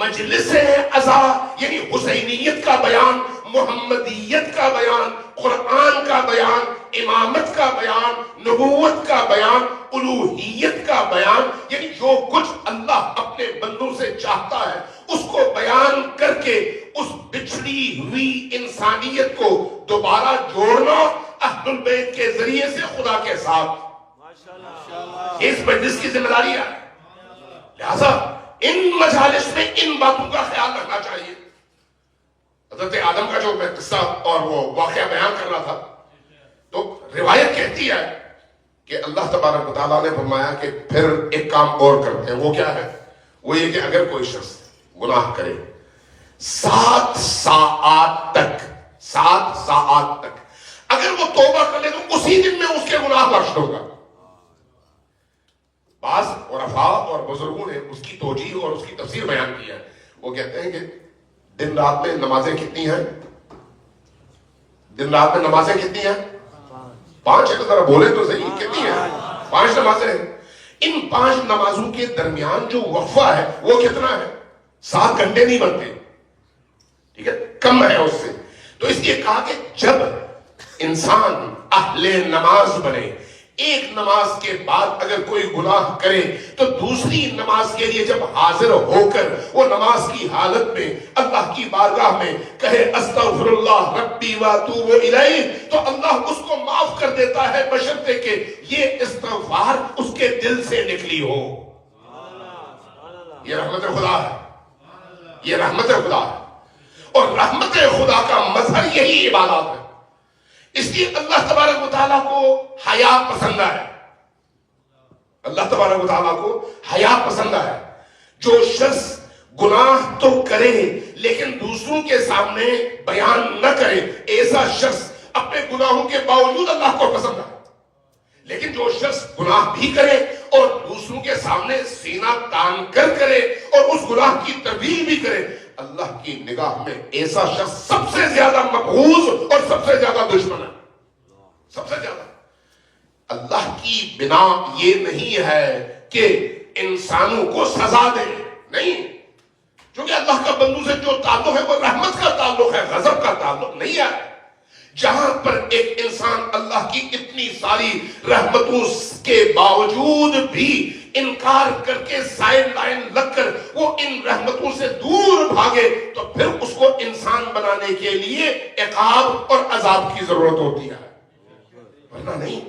مجلس عزا یعنی حسینیت کا بیان، محمدیت کا بیان، قرآن کا بیان، امامت کا بیان، نبوت کا بیان، الوہیت کا بیان، یعنی جو کچھ اللہ اپنے بندوں سے چاہتا ہے اس کو بیان کر کے اس بچھڑی ہوئی انسانیت کو دوبارہ جوڑنا اہل البیت کے ذریعے سے خدا کے ساتھ. اس مجلس کی ذمہ داری ہے. لہذا ان مجالس میں ان باتوں کا خیال رکھنا چاہیے. حضرت آدم کا جو میں قصہ اور وہ واقعہ بیان کر رہا تھا، تو روایت کہتی ہے کہ اللہ تبارک و تعالیٰ نے فرمایا کہ پھر ایک کام اور کرتے ہیں. وہ کیا ہے؟ وہ یہ کہ اگر کوئی شخص گناہ کرے 7 ساعات تک اگر وہ توبہ کر لے تو اسی دن میں اس کے گناہ بخش ہوگا. بعض عرفاء اور بزرگوں نے اس کی توجیہ اور اس کی تفسیر بیان کی ہے. وہ کہتے ہیں کہ دن رات میں نمازیں کتنی ہیں؟ دن رات میں نمازیں کتنی ہیں؟ 5 ہے. تو ذرا بولے تو صحیح، کتنی ہیں؟ 5 نمازیں ہیں. ان 5 نمازوں کے درمیان جو وقفہ ہے وہ کتنا ہے؟ 7 گھنٹے نہیں بنتے، ٹھیک ہے، کم ہے اس سے. تو اس لیے کہا کہ جب انسان اہل نماز بنے، ایک نماز کے بعد اگر کوئی گناہ کرے تو دوسری نماز کے لیے جب حاضر ہو کر وہ نماز کی حالت میں اللہ کی بارگاہ میں کہے استغفر اللہ ربی واتوب الیہ تو اللہ اس کو معاف کر دیتا ہے بشرطے کہ یہ استغفار اس کے دل سے نکلی ہو. یہ رحمت خدا ہے, یہ رحمت خدا ہے, اور رحمت خدا کا مظہر یہی عبادات ہے. اس لیے اللہ تبارک و تعالیٰ کو حیا پسند ہے. اللہ تبارک و تعالیٰ کو حیا پسند ہے. جو شخص گناہ تو کرے لیکن دوسروں کے سامنے بیان نہ کرے, ایسا شخص اپنے گناہوں کے باوجود اللہ کو پسند ہے. لیکن جو شخص گناہ بھی کرے اور دوسروں کے سامنے سینہ تان کر کرے اور اس گناہ کی ترویج بھی کرے, اللہ کی نگاہ میں ایسا شخص سب سے زیادہ مقبوض اور سب سے زیادہ دشمن ہے. سب سے زیادہ. اللہ کی بنا یہ نہیں ہے کہ انسانوں کو سزا دے, نہیں, کیونکہ اللہ کا بندوں سے جو تعلق ہے وہ رحمت کا تعلق ہے, غضب کا تعلق نہیں ہے. جہاں پر ایک انسان اللہ کی اتنی ساری رحمتوں کے باوجود بھی انکار کر کے سائڈ لائن لگ کر وہ ان رحمتوں سے دور بھاگے تو پھر اس کو انسان بنانے کے لیے عقاب اور عذاب کی ضرورت ہوتی ہے, ورنہ نہیں.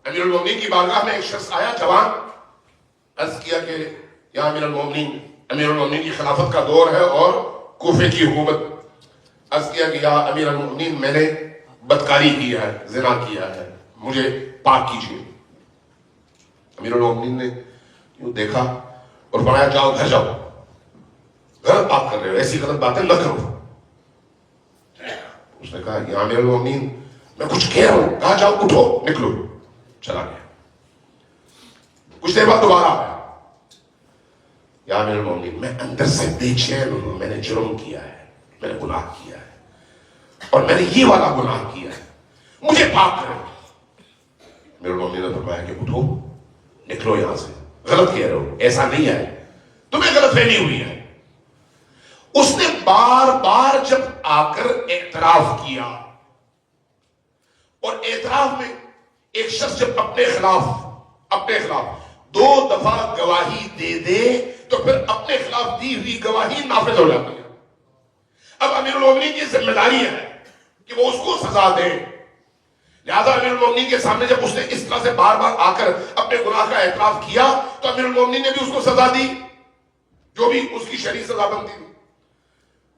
امیر المومنین کی بارگاہ میں ایک شخص آیا جوان, عرض کیا کہ یا امیر المومنین, امیر المومنین کی خلافت کا دور ہے اور کوفے کی حکومت. عرض کیا کہ یا امیر المومنین میں نے بدکاری کی ہے, زنا کیا ہے, مجھے پاک کیجیے. امیر المومنین نے یوں دیکھا اور فرمایا جاؤ گھر جاؤ, غلط بات کر رہے ہو, ایسی غلط باتیں نہ کرو. اس نے کہا یا امیر المومنین میں کچھ کہہ رہا ہوں. کہا جاؤ اٹھو نکلو. چلا گیا. کچھ دیر بعد دوبارہ آیا, یا امیر المومنین میں اندر سے بے چین ہوں, میں نے جرم کیا ہے, میں نے گناہ کیا ہے اور میں نے یہ والا گناہ کیا ہے, مجھے پاک کرو. میرے مومنین نے فرمایا کہ اٹھو نکلو یہاں سے, غلط کہہ رہے ہو, ایسا نہیں ہے, تمہیں غلط فہمی ہوئی ہے. اس نے بار بار جب آ کر اعتراف کیا, اور اعتراف میں ایک شخص جب اپنے خلاف 2 دفعہ گواہی دے دے تو پھر اپنے خلاف دی ہوئی گواہی نافذ ہو جاتی ہے. اب امیر المومنین کی ذمہ داری ہے کہ وہ اس کو سزا دے. لہذا امیر المومنین کے سامنے جب اس نے اس طرح سے بار بار آ کر اپنے گناہ کا اعتراف کیا تو امیر المومنین نے بھی اس کو سزا دی جو بھی اس کی شرعی سزا بنتی تھی.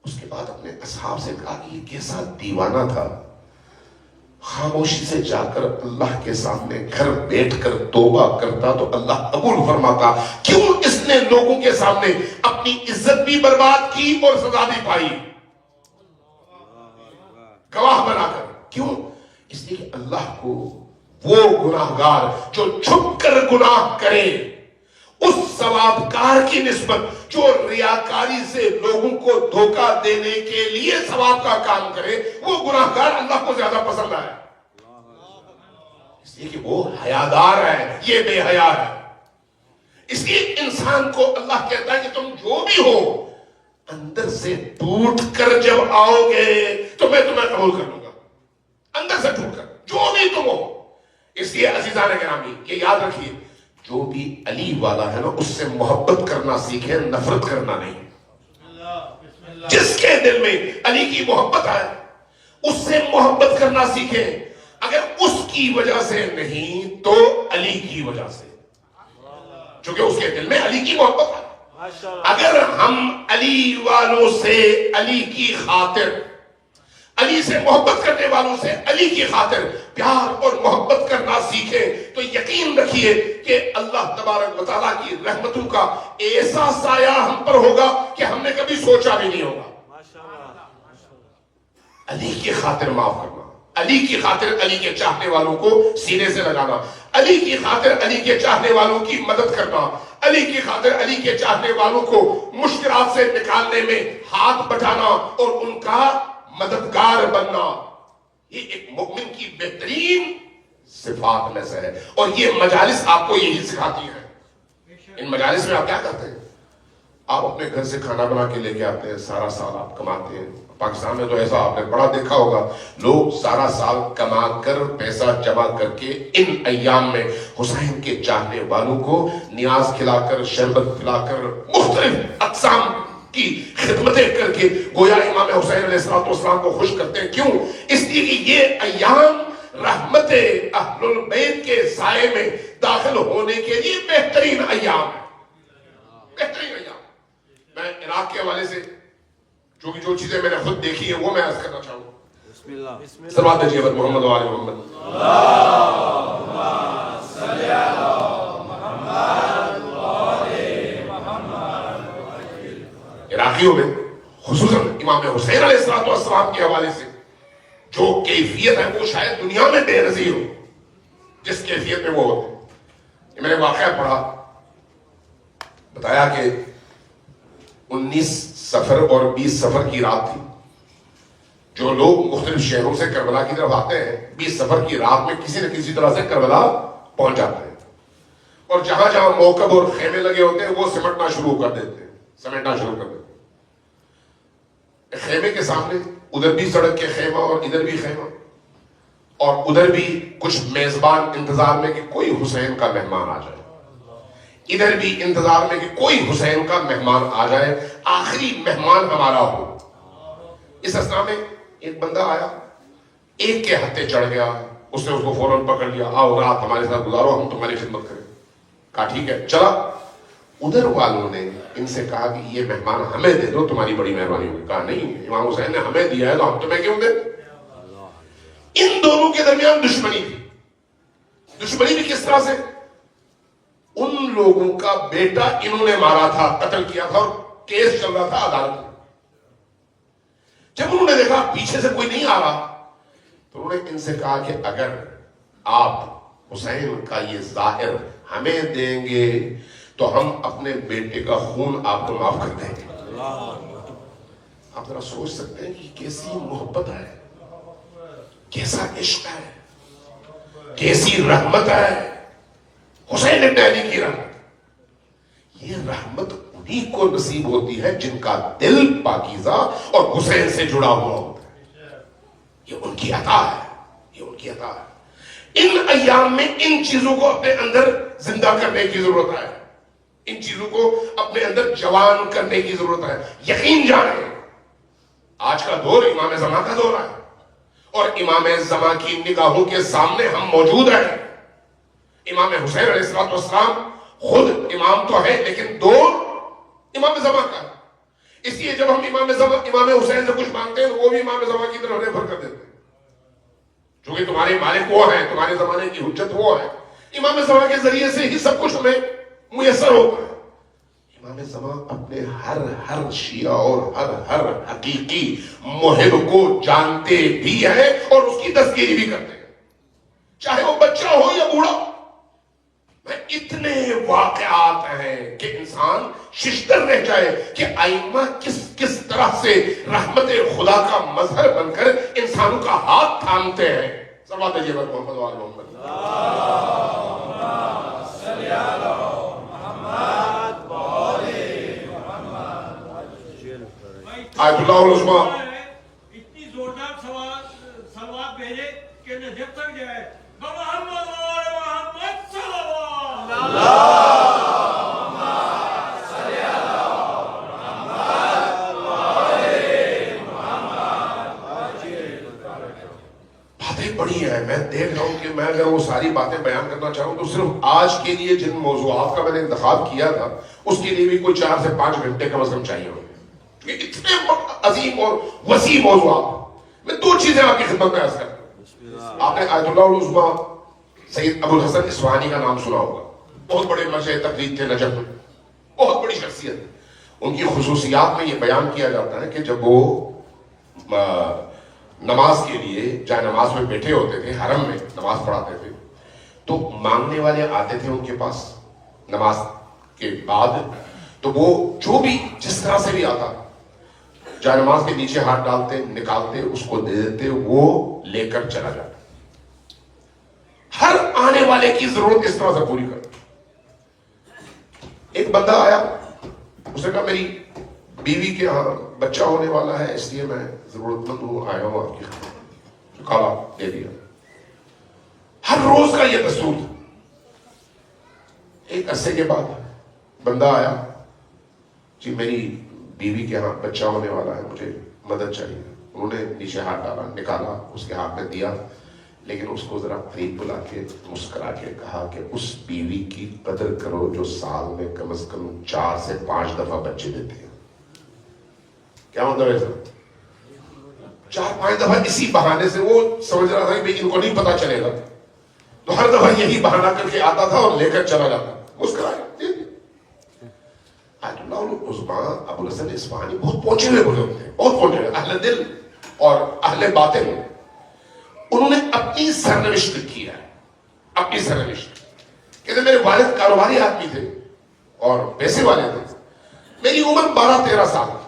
اس کے بعد اپنے اصحاب سے کہا کہ یہ کیسا دیوانہ تھا, خاموشی سے جا کر اللہ کے سامنے گھر بیٹھ کر توبہ کرتا تو اللہ قبول فرماتا. کیوں اس نے لوگوں کے سامنے اپنی عزت بھی برباد کی اور سزا بھی پائی گواہ بنا کر؟ کیوں؟ اس لیے کہ اللہ کو وہ گناہگار جو چھپ کر گناہ کرے اس ثوابکار کی نسبت جو ریاکاری سے لوگوں کو دھوکہ دینے کے لیے ثواب کا کام کرے, وہ گناہگار اللہ کو زیادہ پسند ہے. اس لیے کہ وہ حیادار ہے, یہ بے حیا ہے. اس لیے انسان کو اللہ کہتا ہے کہ تم جو بھی ہو اندر سے ٹوٹ کر جب آؤ گے تو میں تمہیں قبول کر لوں گا, اندر سے ٹوٹ کر جو بھی تم ہو. اس لیے عزیزان گرامی یہ یاد رکھیے, جو بھی علی والا ہے نا اس سے محبت کرنا سیکھیں, نفرت کرنا نہیں. جس کے دل میں علی کی محبت ہے اس سے محبت کرنا سیکھیں, اگر اس کی وجہ سے نہیں تو علی کی وجہ سے, چونکہ اس کے دل میں علی کی محبت ہے. اگر ہم علی والوں سے علی کی خاطر, علی سے محبت کرنے والوں سے علی کی خاطر پیار اور محبت کرنا سیکھیں تو یقین رکھیے کہ اللہ تبارک و تعالیٰ کی رحمتوں کا ایسا سایہ ہم پر ہوگا کہ ہم نے کبھی سوچا بھی نہیں ہوگا. علی کی خاطر معاف کرنا, علی کی خاطر علی کے چاہنے والوں کو سینے سے لگانا, علی کی خاطر علی کے چاہنے والوں کی مدد کرنا, علی کی خاطر علی کے چاہنے والوں کو مشکلات سے نکالنے میں ہاتھ بٹانا اور ان کا مددگار بننا, یہ ایک مومن کی بہترین صفات میں سے ہے. اور یہ مجالس آپ کو یہی سکھاتی ہے. ان مجالس میں آپ کیا کرتے ہیں؟ آپ اپنے گھر سے کھانا بنا کے لے کے آتے ہیں, سارا سال آپ کماتے ہیں, پاکستان میں تو ایسا آپ نے بڑا دیکھا ہوگا، لوگ سارا سال کما کر پیسہ جمع کر کے ان ایام میں حسین کے چاہنے والوں کو نیاز کھلا کر، شربت پلا کر، مختلف اقسام کی خدمتیں کر کے گویا امام حسین علیہ السلام کو خوش کرتے ہیں. کیوں؟ اس لیے کہ یہ ایام رحمت اہل البیت کے سائے میں داخل ہونے کے لیے بہترین ایام ہے. بہترین ایام. میں عراق کے حوالے سے چونکہ جو چیزیں میں نے خود دیکھی ہیں وہ میں عرض کرنا چاہوں گا. بسم اللہ. صلوات دیجیے بر محمد و آل محمد. عراقیوں میں خصوصاً امام حسین علیہ السلام کے حوالے سے جو کیفیت ہے وہ شاید دنیا میں بے نظیر ہو جس کیفیت میں وہ ہوتے ہیں. یہ میں نے واقعہ پڑھا، بتایا کہ 19 سفر اور 20 سفر کی رات تھی. جو لوگ مختلف شہروں سے کربلا کی طرف آتے ہیں 20 سفر کی رات میں کسی نہ کسی طرح سے کربلا پہنچ جاتے ہیں، اور جہاں جہاں موکب اور خیمے لگے ہوتے ہیں وہ سمٹنا شروع کر دیتے ہیں، سمیٹنا شروع کر دیتے ہیں. خیمے کے سامنے ادھر بھی سڑک کے خیمہ اور ادھر بھی خیمہ، اور ادھر بھی کچھ میزبان انتظار میں کہ کوئی حسین کا مہمان آ جائے، ادھر بھی انتظار میں کہ کوئی حسین کا مہمان آ جائے، آخری مہمان ہمارا ہو. اس اثنا میں ایک بندہ آیا، ایک کے ہتھے چڑھ گیا، اس نے اس کو فوراً پکڑ لیا، آؤ رات ہمارے ساتھ گزارو، ہم تمہاری خدمت کریں. کہا ٹھیک ہے. چلا. ادھر والوں نے ان سے کہا کہ یہ مہمان ہمیں دے دو، تمہاری بڑی مہربانی ہوگی. کہا نہیں، امام حسین نے ہمیں دیا ہے تو ہم تمہیں کیوں دیں. ان دونوں کے درمیان دشمنی تھی. دشمنی بھی کس طرح سے؟ ان لوگوں کا بیٹا انہوں نے مارا تھا، قتل کیا تھا، اور کیس چل رہا تھا عدالت میں. جب انہوں نے دیکھا پیچھے سے کوئی نہیں آ رہا تو انہوں نے ان سے کہا کہ اگر آپ حسین کا یہ ظاہر ہمیں دیں گے تو ہم اپنے بیٹے کا خون آپ کو معاف کر دیں گے. آپ ذرا سوچ سکتے ہیں کہ کیسی محبت ہے، کیسا عشق ہے، کیسی رحمت ہے. حسین ابن علی کی رحمت، یہ رحمت انہی کو نصیب ہوتی ہے جن کا دل پاکیزہ اور حسین سے جڑا ہوا ہوتا ہے. یہ ان کی عطا ہے، یہ ان کی عطا ہے. ان ایام میں ان چیزوں کو اپنے اندر زندہ کرنے کی ضرورت ہے، ان چیزوں کو اپنے اندر جوان کرنے کی ضرورت ہے. یقین جانیں آج کا دور امام زمان کا دور ہے، اور امام زمان کی نگاہوں کے سامنے ہم موجود ہیں. امام حسین علیہ السلام خود امام تو ہے لیکن دور امام زمان کا ہے. اس لیے جب ہم امام حسین سے کچھ مانگتے ہیں تو وہ بھی امام زمان کی طرف ریفر کر دیتے ہیں، چونکہ تمہارے مالک وہ ہیں، تمہارے زمانے کی حجت وہ ہے. امام زمان کے ذریعے سے ہی سب کچھ ہمیں میسر ہوتا ہے. امام زمان اپنے ہر شیعہ اور ہر حقیقی محب کو جانتے بھی ہیں اور اس کی تذکیری بھی کرتے ہیں، چاہے وہ بچہ ہو یا بوڑھا. اتنے واقعات ہیں کہ انسان ششدر رہ جائے کہ ائمہ کس طرح سے رحمت خدا کا مظہر بن کر انسانوں کا ہاتھ تھامتے ہیں. صلوات دیجیے بر محمد و آل محمد. آیت اللہ العظمیٰ اتنی زوردار سلوات بھیجے کہ جب تک جائے محمد و محمد صلی اللہ. باتیں بڑی ہیں. میں دیکھ رہا ہوں کہ میں اگر وہ ساری باتیں بیان کرنا چاہوں تو صرف آج کے لیے جن موضوعات کا میں نے انتخاب کیا تھا اس کے لیے بھی کوئی 4 سے 5 گھنٹے کم از کم چاہیے ہوں گے، اتنے عظیم اور وسیع موضوعات. میں 2 چیزیں آپ کی خدمت میں عرض کرتا ہوں. آپ نے آیت اللہ العظمیٰ سید ابو الحسن اصفہانی کا نام سنا ہوگا. بہت بڑے مرجع تقلید تھے نجف میں، بہت بڑی شخصیت. ان کی خصوصیات میں یہ بیان کیا جاتا ہے کہ جب وہ نماز کے لیے جہاں نماز میں بیٹھے ہوتے تھے، حرم میں نماز پڑھاتے تھے، تو مانگنے والے آتے تھے ان کے پاس نماز کے بعد، تو وہ جو بھی جس طرح سے بھی آتا جہاں نماز کے نیچے ہاتھ ڈالتے، نکالتے، اس کو دے دیتے، وہ لے کر چلا جاتا. ہر آنے والے کی ضرورت اس طرح سے پوری کرتا. ایک بندہ آیا، اس نے کہا میری بیوی کے ہاں بچہ ہونے والا ہے، اس لیے میں ضرورت مند ہوں، آیا ہوں آپ کی خدمت، کعبہ دے دیا۔ ہر روز کا یہ دستور تھا۔ ایک عرصے کے بعد بندہ آیا، جی میری بیوی کے ہاں بچہ ہونے والا ہے، مجھے مدد چاہیے۔ انہوں نے نیچے ہاتھ ڈالا، نکالا، اس کے ہاتھ میں دیا، لیکن اس کو ذرا قریب بلا کے مسکرا کے کہا کہ اس بیوی کی قدر کرو جو سال میں کم از کم 4 سے 5 دفعہ بچے دیتے ہیں۔ کیا مطلب ہے سر؟ 4-5 دفعہ اسی بہانے سے، وہ سمجھ رہا تھا کہ ان کو نہیں پتا چلے گا، تو ہر دفعہ یہی بہانہ کر کے آتا تھا اور لے کر چلا جاتا، مسکرایا۔ آیت اللہ العظمیٰ ابو الحسن اصفہانی بہت پہنچے ہوئے بولے ہوتے ہیں، بہت پہنچے ہوئے، اہل دل اور اہل باطن۔ انہوں نے اپنی سرنوشت لکھی ہے، اپنی سرنوشت۔ کہتے میرے والد کاروباری آدمی تھے اور پیسے والے تھے، میری عمر 12-13 سال تھی۔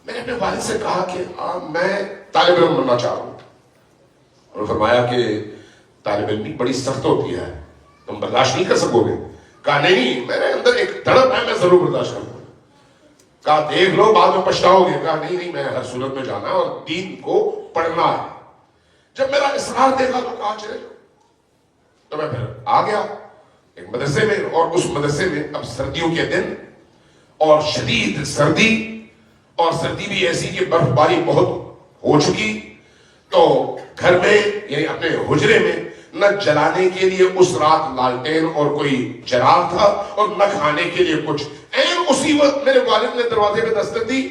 میں نے اپنے والد سے کہا کہ میں طالب علم بننا چاہ رہا ہوں۔ انہوں نے فرمایا کہ طالب علمی بڑی سخت ہوتی ہے، تم برداشت نہیں کر سکو گے۔ کہا نہیں، میرے اندر ایک تڑپ ہے، میں ضرور برداشت کروں گا۔ کہا دیکھ لو بعد میں پچھتاؤ گے۔ کہا نہیں، میں ہر صورت میں جانا ہے اور دین کو پڑھنا ہے۔ جب میرا اصرار دیکھا تو کہا چلے جاؤ، تو میں پھر آ گیا ایک مدرسے میں، اور اس مدرسے میں اب سردیوں کے دن اور شدید سردی، اور سردی بھی ایسی کہ برف باری بہت ہو چکی، تو گھر میں یعنی اپنے حجرے میں نہ جلانے کے لیے اس رات لالٹین اور کوئی چراغ تھا، اور نہ کھانے کے لیے کچھ۔ این اسی وقت میرے والد نے دروازے پہ دستک دی۔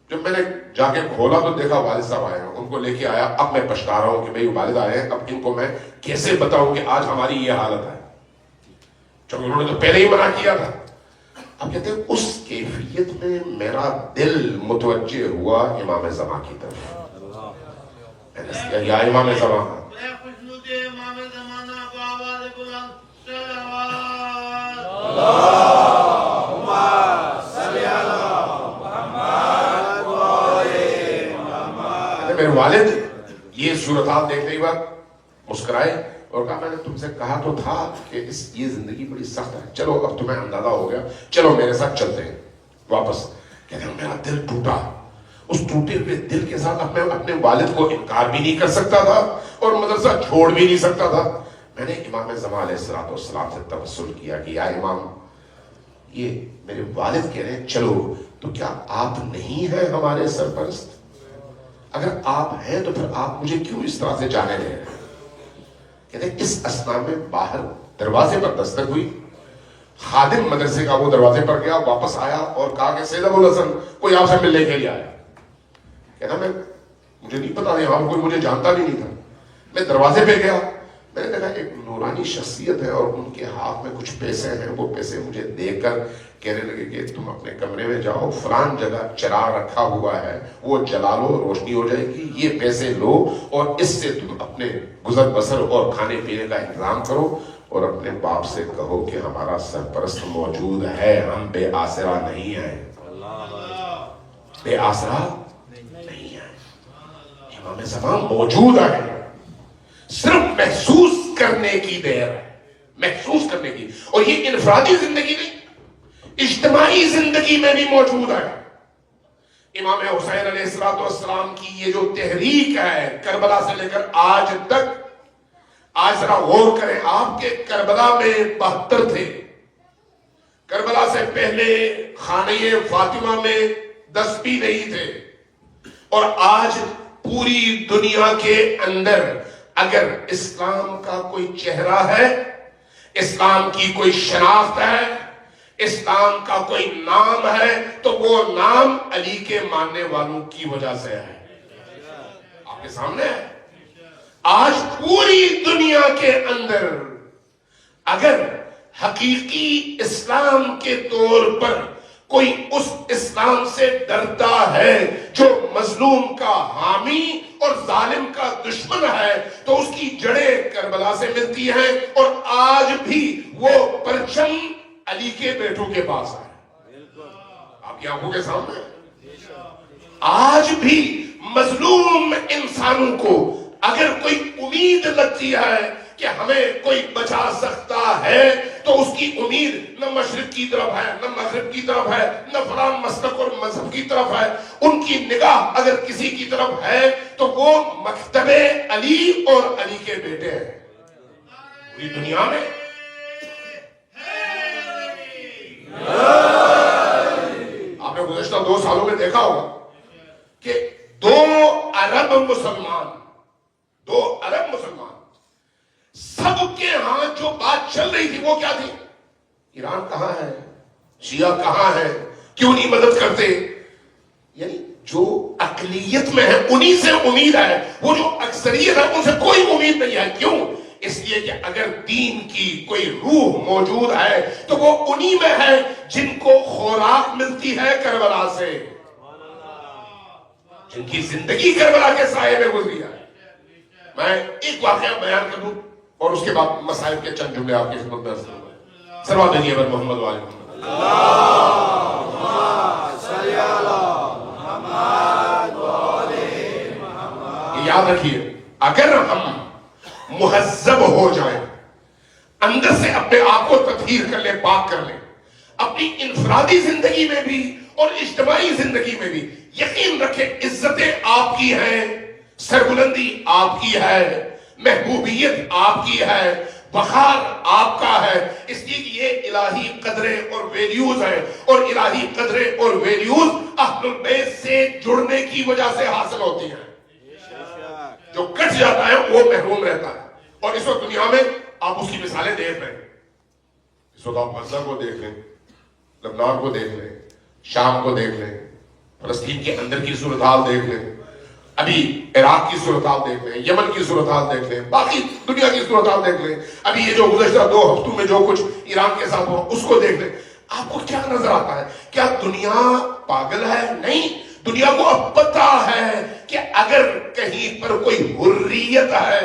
جب میں نے جا کے کھولا تو دیکھا والد صاحب آئے ہیں، ان کو لے کے آیا۔ اب میں پچھتا رہا ہوں کہ بھئی والد آئے ہیں، اب ان کو میں کیسے بتاؤں کہ آج ہماری یہ حالت ہے، جب انہوں نے تو پہلے ہی منع کیا تھا۔ اب کہتے ہیں اس کیفیت میں میرا دل متوجہ ہوا امام زمان کی طرف۔ میں نے کہا یا امام زمان، میرے والد یہ صورتحال دیکھنے کے بعد مسکرائے اور کہا میں نے تم سے کہا تو تھا کہ یہ زندگی بڑی سخت ہے، چلو اب تمہیں اندازہ ہو گیا، چلو میرے ساتھ چلتے ہیں واپس۔ کہتے ہیں میرا دل ٹوٹا، اس ٹوٹے ہوئے دل کے ساتھ اب میں اپنے والد کو انکار بھی نہیں کر سکتا تھا اور مدرسہ چھوڑ بھی نہیں سکتا تھا۔ میں نے امام زمان علیہ السلام سے توسل کیا کہ یا امام، یہ میرے والد کہہ رہے ہیں چلو، تو کیا آپ نہیں ہیں ہمارے سرپرست؟ اگر آپ ہیں تو پھر آپ مجھے کیوں اس طرح سے جانے دے رہے ہیں؟ کہتے ہیں اس اسنا میں باہر دروازے پر دستک ہوئی، خادم مدرسے کا وہ دروازے پر گیا، واپس آیا اور کہا کہ سید ابو الحسن کوئی آپ سے ملنے کے لیے آیا۔ کہتا مجھے نہیں پتا، یہاں کوئی مجھے جانتا بھی نہیں تھا۔ میں دروازے پہ گیا، میں نے دیکھا ایک نورانی شخصیت ہے اور ان کے ہاتھ میں کچھ پیسے ہیں، وہ پیسے مجھے دے کر کہنے لگے کہ تم اپنے کمرے میں جاؤ، فلان جگہ چراغ رکھا ہوا ہے، وہ جلا لو، روشنی ہو جائے گی، یہ پیسے لو اور اس سے تم اپنے گزر بسر اور کھانے پینے کا انتظام کرو، اور اپنے باپ سے کہو کہ ہمارا سرپرست موجود ہے، ہم بے آسرا نہیں ہیں، بے آسرا نہیں ہیں، امام زمان موجود ہے، صرف محسوس کرنے کی دیر ہے، محسوس کرنے کی۔ اور یہ انفرادی زندگی نہیں، اجتماعی زندگی میں بھی موجود ہے۔ امام حسین علیہ السلام کی یہ جو تحریک ہے کربلا سے لے کر آج تک، آج ذرا غور کریں، آپ کے کربلا میں 72 تھے، کربلا سے پہلے خانہ فاطمہ میں 10 بھی نہیں تھے، اور آج پوری دنیا کے اندر اگر اسلام کا کوئی چہرہ ہے، اسلام کی کوئی شناخت ہے، اسلام کا کوئی نام ہے، تو وہ نام علی کے ماننے والوں کی وجہ سے ہے۔ آپ کے سامنے ہے، آج پوری دنیا کے اندر اگر حقیقی اسلام کے طور پر کوئی اس اسلام سے ڈرتا ہے جو مظلوم کا حامی اور ظالم کا دشمن ہے، تو اس کی جڑیں کربلا سے ملتی ہیں، اور آج بھی وہ پرچم علی کے بیٹوں کے پاس ہے، آپ کی آنکھوں کے سامنے۔ آج بھی مظلوم انسانوں کو اگر کوئی امید لگتی ہے کہ ہمیں کوئی بچا سکتا ہے تو اس کی امید نہ مشرق کی طرف ہے نہ مغرب کی طرف ہے نہ فلان مسلک اور مذہب کی طرف ہے. ان کی نگاہ اگر کسی کی طرف ہے تو وہ مکتب علی اور علی کے بیٹے ہیں. پوری دنیا میں آپ نے گزشتہ 2 سالوں میں دیکھا ہوگا کہ 2 عرب مسلمان سب کے ہاں جو بات چل رہی تھی وہ کیا تھی؟ ایران کہاں ہے, شیعہ کہاں ہے, کیوں نہیں مدد کرتے. یعنی جو اقلیت میں ہے انہی سے امید ہے, وہ جو اکثریت ہے ان سے کوئی امید نہیں ہے. کیوں؟ اس لیے کہ اگر دین کی کوئی روح موجود ہے تو وہ انہی میں ہے جن کو خوراک ملتی ہے کربلا سے, جن کی زندگی کربلا کے سائے میں گزری ہے. میں ایک واقعہ بیان کر دوں اور اس کے بعد مسائل کے چند جملے آپ کی خدمت میں عرض کروں. سلوات بھیجیے پر محمد وآل محمد. یاد رکھیے, اگر ہم مہذب ہو جائیں, اندر سے اپنے آپ کو تطہیر کر لیں, پاک کر لیں, اپنی انفرادی زندگی میں بھی اور اجتماعی زندگی میں بھی, یقین رکھیں عزتیں آپ کی ہیں, سربلندی آپ کی ہے, محبوبیت آپ کی ہے, بخار آپ کا ہے. اس لیے کہ یہ الہی قدریں اور ویلیوز ہیں, اور الہی قدریں اور ویلیوز اہل البیت سے جڑنے کی وجہ سے حاصل ہوتی ہیں. جو کٹ جاتا ہے وہ محروم رہتا ہے. اور اس وقت دنیا میں آپ اس کی مثالیں دیکھ رہے ہیں. اس وقت آپ غزہ کو دیکھ لیں, لبنان کو دیکھ لیں, شام کو دیکھ لیں, فلسطین کے اندر کی صورتحال دیکھ لیں, ابھی عراق کی صورتحال دیکھ لیں, یمن کی صورتحال دیکھ لیں, باقی دنیا کی صورتحال دیکھ لیں, ابھی یہ جو گزشتہ 2 ہفتوں میں جو کچھ ایران کے ساتھ ہوا اس کو دیکھ لیں. آپ کو کیا نظر آتا ہے؟ کیا دنیا پاگل ہے؟ نہیں. دنیا کو اب پتہ ہے کہ اگر کہیں پر کوئی حریت ہے,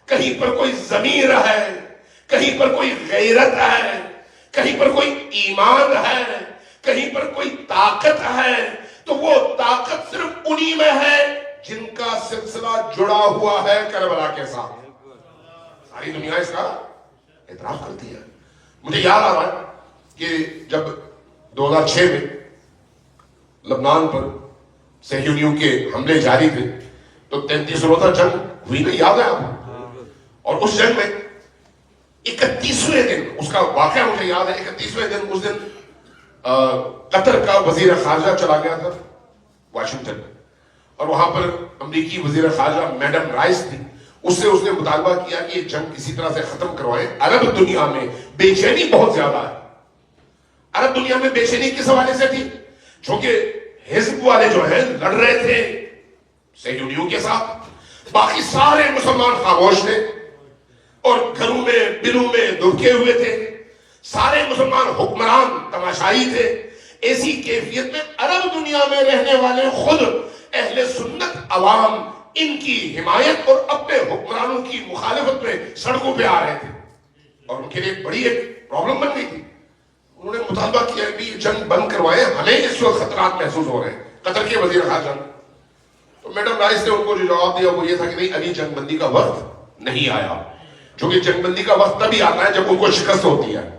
کہیں پر کوئی ضمیر ہے, کہیں پر کوئی غیرت ہے, کہیں پر کوئی ایمان ہے, کہیں پر کوئی طاقت ہے, تو وہ طاقت صرف انہی میں ہے جن کا سلسلہ جڑا ہوا ہے کربلا کے ساتھ. ساری دنیا اس کا اعتراف کرتی ہے. مجھے یاد آ رہا ہے کہ جب 2006 میں لبنان پر صہیونیوں کے حملے جاری تھے تو 33 روزہ جنگ ہوئی نا, یاد ہے آپ؟ اور اس جنگ میں 31ویں دن, اس کا واقعہ مجھے یاد ہے, 31ویں دن, اس دن قطر کا وزیر خارجہ چلا گیا تھا واشنگٹن میں, اور وہاں پر امریکی وزیر خارجہ میڈم رائس تھی. اس سے اس نے مطالبہ کیا کہ یہ جنگ کسی طرح سے ختم کروائیں. عرب دنیا میں بے چینی بہت زیادہ ہے. عرب دنیا میں بے چینی کس حوالے سے تھی؟ چونکہ حزب والے جو ہیں لڑ رہے تھے صہیونیوں کے ساتھ, باقی سارے مسلمان خاموش تھے اور گھروں میں بلوں میں دبکے ہوئے تھے, سارے مسلمان حکمران تماشائی تھے. ایسی کیفیت میں عرب دنیا میں رہنے والے خود اہل سنت عوام ان کی حمایت اور اپنے حکمرانوں کی مخالفت میں سڑکوں پہ آ رہے تھے, اور ان کے لیے بڑی ایک پرابلم بن گئی تھی. انہوں نے مطالبہ کیا کہ یہ جنگ بند کروائیں, ہمیں اس وقت خطرات محسوس ہو رہے ہیں. قطر کے وزیر خارجہ, تو میڈم رائس نے ان کو جو جواب دیا وہ یہ تھا کہ نہیں, ابھی جنگ بندی کا وقت نہیں آیا. چونکہ جنگ بندی کا وقت تبھی آتا ہے جب ان کو شکست ہوتی ہے.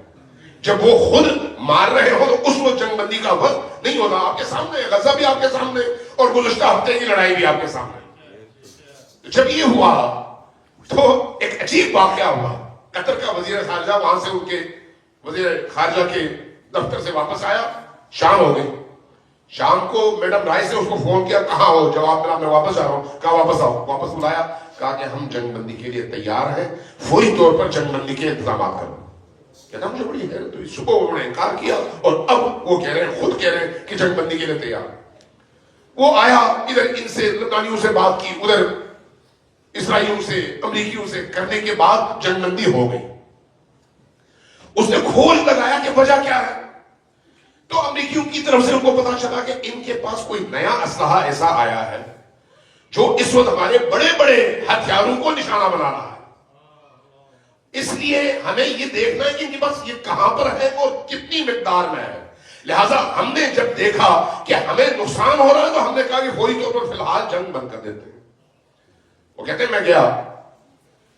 جب وہ خود مار رہے ہو تو اس وقت جنگ بندی کا وقت نہیں ہوتا. آپ کے سامنے غزہ بھی آپ کے سامنے, اور گزشتہ ہفتے کی لڑائی بھی آپ کے سامنے. جب یہ ہوا تو ایک عجیب واقعہ ہوا. قطر کا وزیر خارجہ وہاں سے ان کے وزیر خارجہ کے دفتر سے واپس آیا, شام ہو گئی. شام کو میڈم رائس نے اس کو فون کیا, کہاں ہو؟ جواب ملا میں واپس آ رہا ہوں. کہا واپس آؤ. واپس بلایا, کہا کہ ہم جنگ بندی کے لیے تیار ہیں, فوری طور پر جنگ بندی کے انتظامات کرو. کہنا مجھے بڑی حیرت ہوئی. صبح انہوں نے انکار کیا اور اب وہ کہہ رہے ہیں, خود کہہ رہے ہیں کہ جنگ بندی کے لیے تیار. وہ آیا, ادھر ان سے لبنانیوں سے بات کی, ادھر اسرائیلیوں سے, امریکیوں سے کرنے کے بعد جنگ بندی ہو گئی. اس نے کھوج لگایا کہ وجہ کیا ہے, تو امریکیوں کی طرف سے ان کو پتا چلا کہ ان کے پاس کوئی نیا اسلحہ ایسا آیا ہے جو اس وقت ہمارے بڑے بڑے ہتھیاروں کو نشانہ بنا رہا ہے. اس لیے ہمیں یہ دیکھنا ہے کہ ان کے پاس یہ کہاں پر ہے اور کتنی مقدار میں ہے. لہٰذا ہم نے جب دیکھا کہ ہمیں نقصان ہو رہا ہے تو ہم نے کہا کہ فوری طور پر فی الحال جنگ بند کر دیتے ہیں. وہ کہتے ہیں میں گیا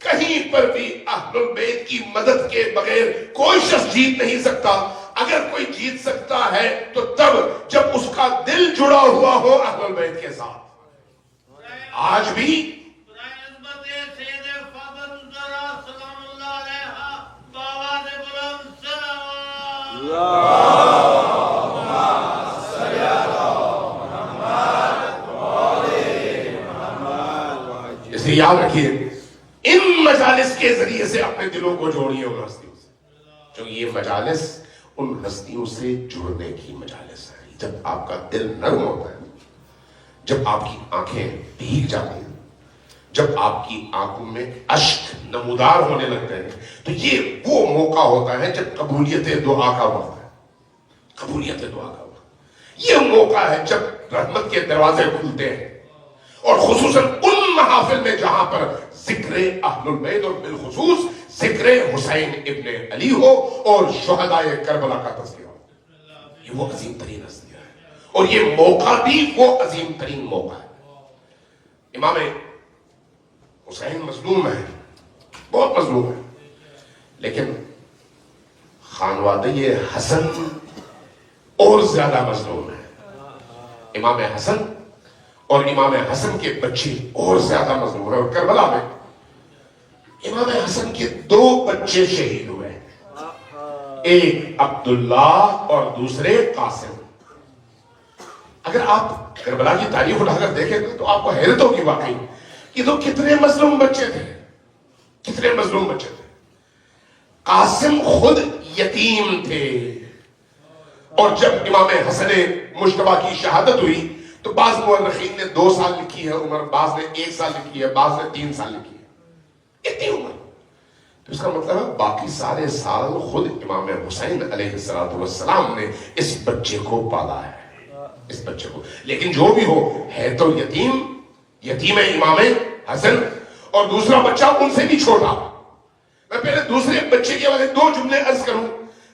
کہیں پر بھی اہل البیت کی مدد کے بغیر کوئی شخص جیت نہیں سکتا. اگر کوئی جیت سکتا ہے تو تب جب اس کا دل جڑا ہوا ہو اہل البیت کے ساتھ. آج بھی اسے یاد رکھیے ان مجالس کے ذریعے سے اپنے دلوں کو جوڑیے ان ہستیوں سے. جو یہ مجالس ان ہستیوں سے جڑنے کی مجالس ہے. جب آپ کا دل نرم ہوتا ہے, جب آپ کی آنکھیں بھیگ جاتی ہیں, جب آپ کی آنکھوں میں اشک نمودار ہونے لگتے ہیں, تو یہ وہ موقع ہوتا ہے جب قبولیت دعا کا وقت ہے. قبولیت دعا کا وقت یہ موقع ہے جب رحمت کے دروازے کھلتے ہیں, اور خصوصاً ان محافل میں جہاں پر ذکر اہل البیت اور بالخصوص ذکر حسین ابن علی ہو اور شہداء کربلا کا تذکرہ ہو. یہ وہ عظیم ترین ہستیاں ہے, اور یہ موقع بھی وہ عظیم ترین موقع ہے. امام حسین مظلوم ہے, بہت مظلوم ہے, لیکن خانوادہ حسن اور زیادہ مظلوم ہے. امام حسن اور امام حسن کے بچے اور زیادہ مظلوم ہیں. اور کربلا میں امام حسن کے 2 بچے شہید ہوئے, ایک عبداللہ اور دوسرے قاسم. اگر آپ کربلا کی تاریخ اٹھا کر دیکھیں تو آپ کو حیرت ہوگی واقعی یہ تو کتنے مظلوم بچے تھے, کتنے مظلوم بچے تھے. قاسم خود یتیم تھے, اور جب امام حسن مجتبیٰ کی شہادت ہوئی تو بعض مورخین نے 2 سال لکھی ہے عمر, بعض نے 1 سال لکھی ہے, بعض نے 3 سال لکھی ہے, اتنی عمر. تو اس کا مطلب ہے باقی سارے سال خود امام حسین علیہ السلام نے اس بچے کو پالا ہے, اس بچے کو. لیکن جو بھی ہو ہے تو یتیم ہے امام حسن, اور دوسرا بچہ ان سے بھی چھوٹا. میں پہلے دوسرے بچے کے والے 2 جملے عرض کروں.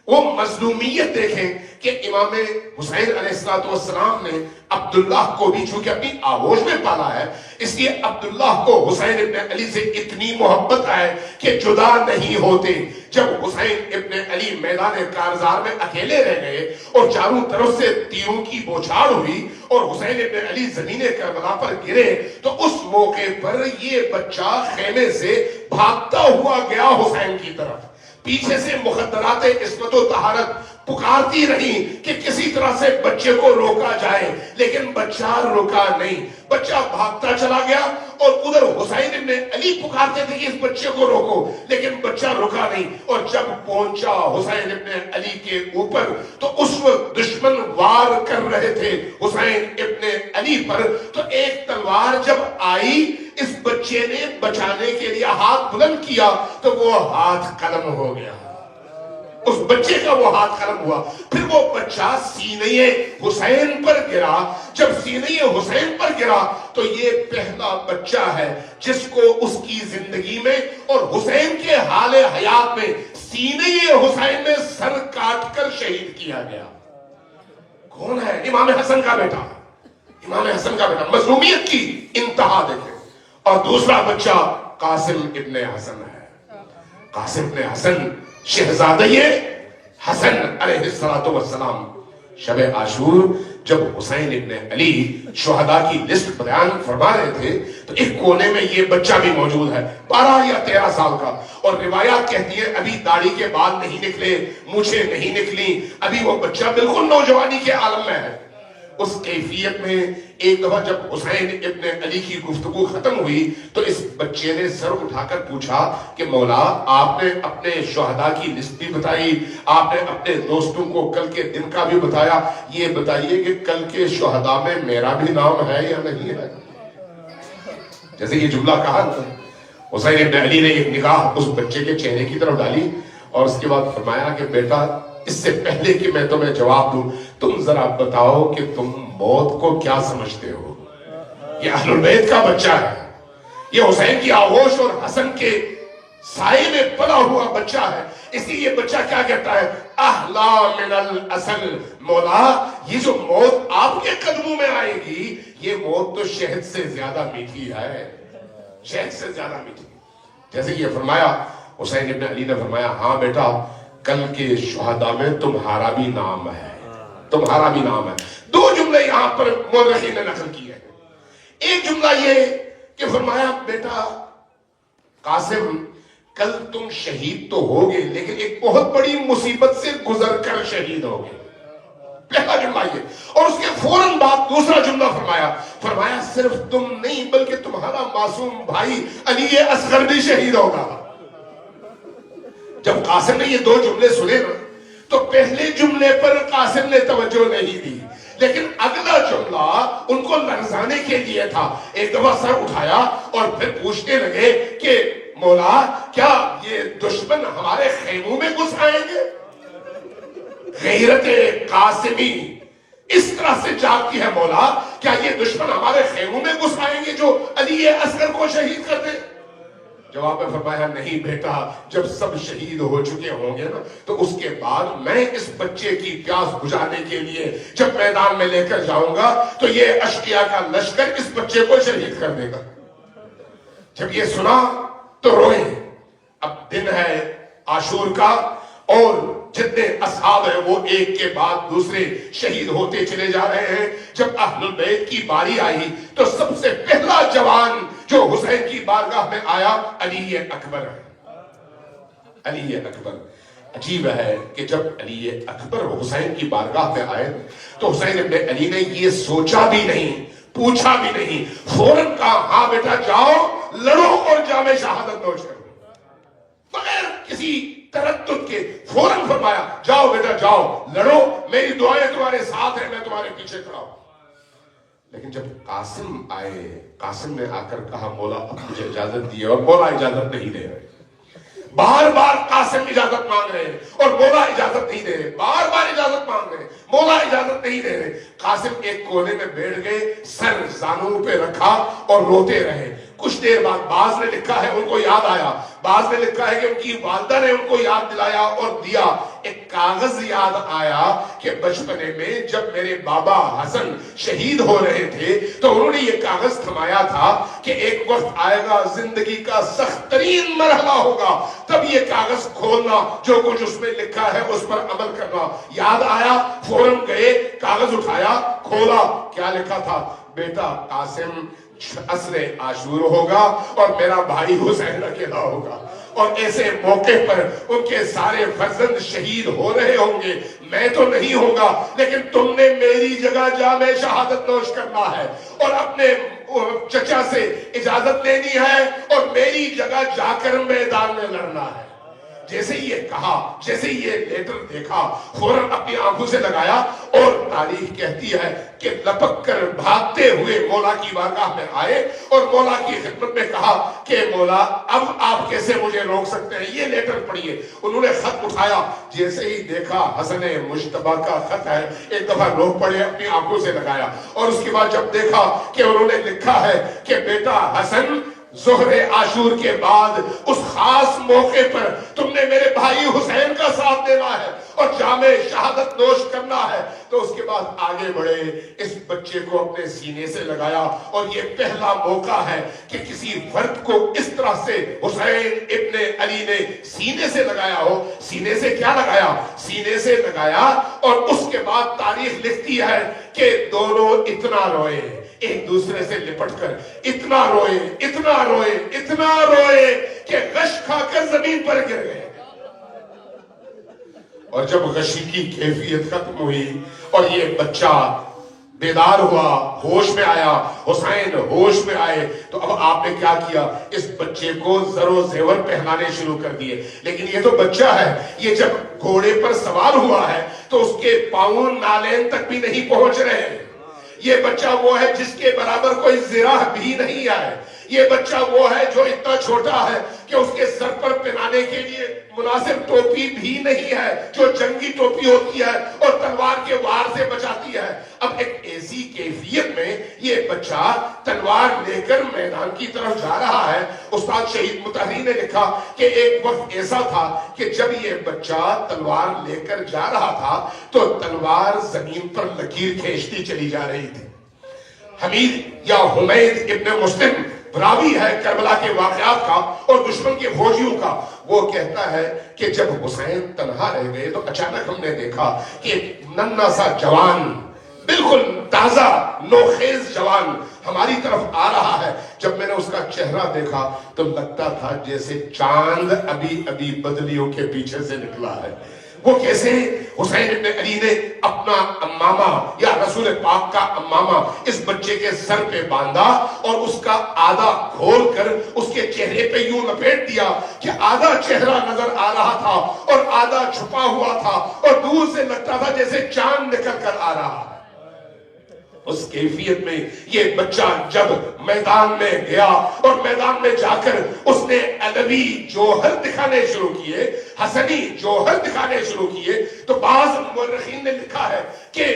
وہ مظلومیت دیکھیں کہ امام حسین علیہ السلام نے عبداللہ کو بھی چونکہ اپنی آغوش میں پالا ہے, اس لیے عبداللہ کو حسین ابن علی سے اتنی محبت ہے کہ جدا نہیں ہوتے. جب حسین ابن علی میدان کارزار میں اکیلے رہ گئے اور چاروں طرف سے تیروں کی بوچھاڑ ہوئی اور حسین ابن علی زمین کربلا پر گرے, تو اس موقع پر یہ بچہ خیمے سے بھاگتا ہوا گیا حسین کی طرف. پیچھے سے مخدرات عصمت و طہارت پکارتی رہی کہ کسی طرح سے بچے کو روکا جائے, لیکن بچہ رکا نہیں. بچہ بھاگتا چلا گیا, اور ادھر حسین ابن علی پکارتے تھے کہ اس بچے کو روکو, لیکن بچہ رکا نہیں. اور جب پہنچا حسین ابن علی کے اوپر تو اس وقت دشمن وار کر رہے تھے حسین ابن علی پر, تو ایک تلوار جب آئی اس بچے نے بچانے کے لیے ہاتھ بلند کیا تو وہ ہاتھ قلم ہو گیا. اس بچے کا وہ ہاتھ قلم ہوا. پھر وہ بچہ سینہ حسین پر گرا. جب سینہ حسین پر گرا تو یہ پہلا بچہ ہے جس کو اس کی زندگی میں اور حسین کے حال حیات میں سینہ حسین میں سر کاٹ کر شہید کیا گیا. کون ہے؟ امام حسن کا بیٹا, امام حسن کا بیٹا. مظلومیت کی انتہا دیکھیں. اور دوسرا بچہ قاسم ابن حسن ہے. قاسم ابن حسن شہزادہ حسن علیہ السلام. شب عاشور جب حسین ابن علی شہداء کی لسٹ بیان فرما رہے تھے تو ایک کونے میں یہ بچہ بھی موجود ہے 12 یا 13 سال کا. اور روایات کہتی ہے ابھی داڑھی کے بال نہیں نکلے, مونچھیں نہیں نکلی, ابھی وہ بچہ بالکل نوجوانی کے عالم میں ہے. اس کیفیت میں ایک دفعہ جب حسین ابن علی کی گفتگو ختم ہوئی تو اس بچے نے سر اٹھا کر پوچھا کہ مولا آپ نے اپنے شہداء کی لسٹ بھی بتائی, آپ نے اپنے دوستوں کو کل کے دن کا بھی بتایا, یہ بتائیے کہ کل کے شہداء میں میرا بھی نام ہے یا نہیں ہے. جیسے یہ جملہ کہا حسین ابن علی نے ایک نگاہ اس بچے کے چہرے کی طرف ڈالی اور اس کے بعد فرمایا کہ بیٹا اس سے پہلے کہ میں تمہیں جواب دوں تم ذرا بتاؤ کہ تم موت کو کیا سمجھتے ہو. یہ اہل البیت کا بچہ ہے, یہ حسین کی آغوش اور حسن کے سائے میں پلا ہوا بچہ ہے. اس لیے یہ بچہ کیا کہتا ہے, احلا من الاسل, مولا یہ جو موت آپ کے قدموں میں آئے گی یہ موت تو شہد سے زیادہ میٹھی ہے, شہد سے زیادہ میٹھی. جیسے یہ فرمایا حسین ابن علی نے فرمایا ہاں بیٹا کل کے شہداء میں تمہارا بھی نام ہے، تمہارا بھی نام ہے۔ دو جملے یہاں پر مورخین نے نقل کیے ہیں۔ ایک جملہ یہ کہ فرمایا بیٹا قاسم کل تم شہید تو ہوگے لیکن ایک بہت بڑی مصیبت سے گزر کر شہید ہوگے، پہلا جملہ یہ۔ اور اس کے فوراً بعد دوسرا جملہ فرمایا صرف تم نہیں بلکہ تمہارا معصوم بھائی علی اصغر بھی شہید ہوگا۔ جب قاسم نے یہ دو جملے سنے نا تو پہلے جملے پر قاسم نے توجہ نہیں دی، لیکن اگلا جملہ ان کو لرزانے کے لیے تھا۔ ایک دفعہ سر اٹھایا اور پھر پوچھنے لگے کہ مولا کیا یہ دشمن ہمارے خیموں میں گھس آئیں گے؟ غیرت قاسمی اس طرح سے جاگتی ہے مولا، کیا یہ دشمن ہمارے خیموں میں گھس آئیں گے جو علی اصغر کو شہید کر دیں؟ جواب میں فرمایا نہیں بیٹا، جب سب شہید ہو چکے ہوں گے نا تو اس کے بعد میں اس بچے کی پیاس بجھانے کے لیے جب میدان میں لے کر جاؤں گا تو یہ اشقیاء کا لشکر اس بچے کو شہید کر دے گا۔ جب یہ سنا تو روئے۔ اب دن ہے عاشور کا اور جتنے اصحاب ہیں وہ ایک کے بعد دوسرے شہید ہوتے چلے جا رہے ہیں۔ جب اہل البیت کی باری آئی تو سب سے پہلا جوان جو حسین کی بارگاہ میں آیا علی اکبر ہے، علی اکبر۔ عجیب ہے کہ جب علی اکبر حسین کی بارگاہ میں آئے تو حسین ابن علی نے یہ سوچا بھی نہیں، پوچھا بھی نہیں، فوراً کہا ہاں بیٹا جاؤ لڑو اور جام شہادت نوش کرو، بغیر کسی تردد کے فوراً فرمایا جاؤ بیٹا جاؤ لڑو، میری دعائیں تمہارے ساتھ ہیں، میں تمہارے پیچھے کھڑا ہوں۔ لیکن جب قاسم آئے، قاسم نے آ کر کہا مولا اب مجھے اجازت دیے، اور مولا اجازت نہیں دے رہے۔ بار بار قاسم اجازت مانگ رہے ہیں اور مولا اجازت نہیں دے رہے، بار بار اجازت مانگ رہے ہیں، مولا اجازت نہیں دے رہے۔ قاسم ایک کونے میں بیٹھ گئے، سر زانوں پہ رکھا اور روتے رہے۔ کچھ دیر بعد بعض نے لکھا ہے ان کو یاد آیا، بعض نے لکھا ہے کہ ان کی والدہ نے ان کو یاد دلایا اور دیا۔ ایک کاغذ یاد آیا کہ بچپنے میں جب میرے بابا حسن شہید ہو رہے تھے تو انہوں نے یہ کاغذ تھمایا تھا کہ ایک وقت آئے گا زندگی کا سخت ترین مرحلہ ہوگا، تب یہ کاغذ کھولنا، جو کچھ اس میں لکھا ہے اس پر عمل کرنا۔ یاد آیا، فوراً گئے، کاغذ اٹھایا، کھولا، کیا لکھا تھا؟ بیٹا قاسم عصر عاشور ہوگا اور میرا بھائی حسین اکیلا ہوگا، اور ایسے موقع پر ان کے سارے فرزند شہید ہو رہے ہوں گے، میں تو نہیں ہوگا، لیکن تم نے میری جگہ جام شہادت نوش کرنا ہے اور اپنے چچا سے اجازت لینی ہے اور میری جگہ جا کر میدان میں لڑنا ہے۔ جیسے یہ کہا، جیسے یہ لیٹر دیکھا، فوراً اپنی آنکھوں سے لگایا اور تاریخ کہتی ہے کہ لپک کر بھاگتے ہوئے مولا کی بارگاہ میں آئے اور مولا کی خدمت میں کہا کہ مولا اب آپ کیسے مجھے روک سکتے ہیں، یہ لیٹر پڑھیے۔ انہوں نے خط اٹھایا، جیسے ہی دیکھا حسن مجتبیٰ کا خط ہے، ایک دفعہ روک پڑے، اپنی آنکھوں سے لگایا، اور اس کے بعد جب دیکھا کہ انہوں نے لکھا ہے کہ بیٹا حسن ظہر عاشور کے بعد اس خاص موقع پر تم نے میرے بھائی حسین کا ساتھ دینا ہے اور جام شہادت نوش کرنا ہے۔ تو اس کے بعد آگے بڑھے، اس بچے کو اپنے سینے سے لگایا، اور یہ پہلا موقع ہے کہ کسی فرد کو اس طرح سے حسین ابن علی نے سینے سے لگایا ہو۔ سینے سے کیا لگایا؟ سینے سے لگایا، اور اس کے بعد تاریخ لکھتی ہے کہ دونوں اتنا روئے، ایک دوسرے سے لپٹ کر اتنا روئے، اتنا روئے، اتنا روئے کہ غش کھا کر زمین پر گر گئے۔ اور جب غشی کی کیفیت ختم ہوئی اور یہ بچہ بیدار ہوا، ہوش میں آیا، حسین ہوش میں آئے، تو اب آپ نے کیا کیا؟ اس بچے کو زر و زیور پہنانے شروع کر دیے۔ لیکن یہ تو بچہ ہے، یہ جب گھوڑے پر سوار ہوا ہے تو اس کے پاؤں نالین تک بھی نہیں پہنچ رہے۔ یہ بچہ وہ ہے جس کے برابر کوئی زرہ بھی نہیں آئے۔ یہ بچہ وہ ہے جو اتنا چھوٹا ہے کہ اس کے سر پر پہنانے کے لیے مناسب ٹوپی بھی نہیں ہے، جو جنگی ٹوپی ہوتی ہے اور تلوار کے وار سے بچاتی ہے۔ اب ایک ایسی کیفیت میں یہ بچہ تلوار لے کر میدان کی طرف جا رہا ہے۔ استاد شہید مطہری نے لکھا کہ ایک وقت ایسا تھا کہ جب یہ بچہ تلوار لے کر جا رہا تھا تو تلوار زمین پر لکیر کھینچتی چلی جا رہی تھی۔ حمید یا حمید ابن مسلم راوی ہے کربلا کے واقعات کا اور دشمن کے فوجیوں کا. وہ کہتا ہے کہ جب حسین تنہا رہ گئے تو اچانک ہم نے دیکھا کہ ننھا سا جوان، بالکل تازہ نوخیز جوان ہماری طرف آ رہا ہے. جب میں نے اس کا چہرہ دیکھا تو لگتا تھا جیسے چاند ابھی ابھی بدلیوں کے پیچھے سے نکلا ہے. وہ کیسے؟ حسین ابن علی نے اپنا امامہ یا رسول پاک کا امامہ اس بچے کے سر پہ باندھا اور اس کا آدھا کھول کر اس کے چہرے پہ یوں لپیٹ دیا کہ آدھا چہرہ نظر آ رہا تھا اور آدھا چھپا ہوا تھا اور دور سے لگتا تھا جیسے چاند نکل کر آ رہا ہے. اس کیفیت میں یہ بچہ جب میدان میں گیا اور میدان میں جا کر اس نے علوی جوہر دکھانے شروع کیے، حسنی جوہر دکھانے شروع کیے، تو بعض مورخین نے لکھا ہے کہ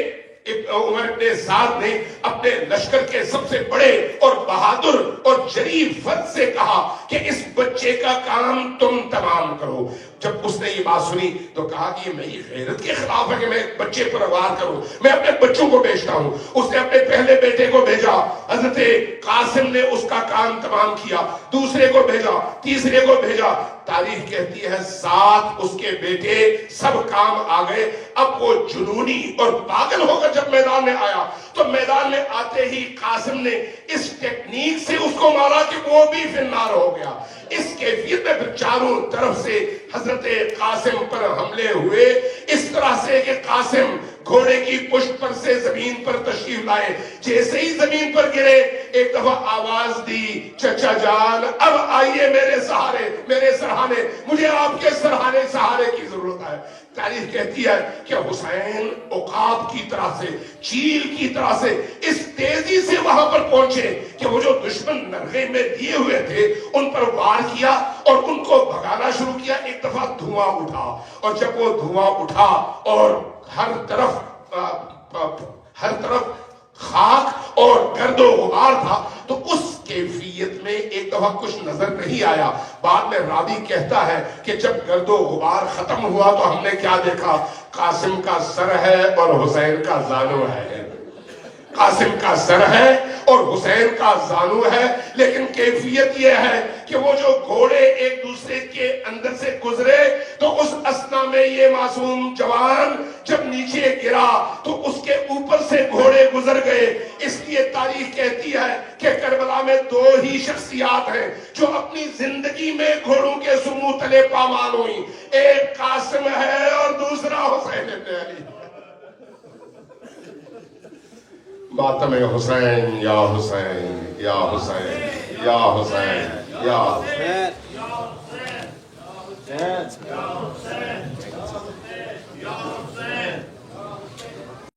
عمر ابن سعد نے اپنے لشکر کے سب سے بڑے اور بہادر اور جریح فرد سے کہا کہ اس بچے کا کام تم تمام کرو. جب اس نے یہ بات سنی تو کہا کہ یہ میری غیرت کے خلاف ہے کہ میں بچے پر وار کروں، میں اپنے بچوں کو بھیجتا ہوں. اس نے اپنے پہلے بیٹے کو بھیجا، حضرت قاسم نے اس کا کام تمام کیا، دوسرے کو بھیجا، تیسرے کو بھیجا. تاریخ کہتی ہے 7 اس کے بیٹے سب کام آ گئے. اب وہ جنونی اور پاگل ہو کر جب میدان میں آیا تو میدان میں آتے ہی قاسم نے اس ٹیکنیک سے اس کو مارا کہ وہ بھی فنار ہو گیا. اس کیفیت میں پھر چاروں طرف سے حضرت قاسم پر حملے ہوئے، اس طرح سے کہ قاسم گھوڑے کی پشت پر سے زمین پر تشریف لائے. جیسے ہی زمین پر گرے ایک دفعہ آواز دی، چچا جان اب آئیے میرے سہارے، میرے سرہانے، مجھے آپ کے سرہانے سہارے کی ضرورت ہے. تاریخ کہتی ہے کہ حسین عقاب کی طرح سے، چیل کی طرح سے اس تیزی سے وہاں پر پہنچے کہ وہ جو دشمن نرغے میں دیے ہوئے تھے ان پر وار کیا اور ان کو بھگانا شروع کیا. ایک دفعہ دھواں اٹھا اور جب وہ دھواں اٹھا اور ہر طرف خاک اور گرد و غبار تھا تو اس کیفیت میں ایک دفعہ کچھ نظر نہیں آیا. بعد میں راوی کہتا ہے کہ جب گرد و غبار ختم ہوا تو ہم نے کیا دیکھا؟ قاسم کا سر ہے اور حسین کا زانو ہے. قاسم کا سر ہے اور حسین کا زانو ہے، لیکن کیفیت یہ ہے کہ وہ جو گھوڑے ایک دوسرے کے اندر سے گزرے تو اس اسنا میں یہ معصوم جوان جب نیچے گرا تو اس کے اوپر سے گھوڑے گزر گئے. اس لیے تاریخ کہتی ہے کہ کربلا میں 2 ہی شخصیات ہیں جو اپنی زندگی میں گھوڑوں کے سمو تلے پامال ہوئی. ایک قاسم ہے اور دوسرا حسین ابن علی. ماتم حسین یا حسین یا حسین یا حسین یا حسین.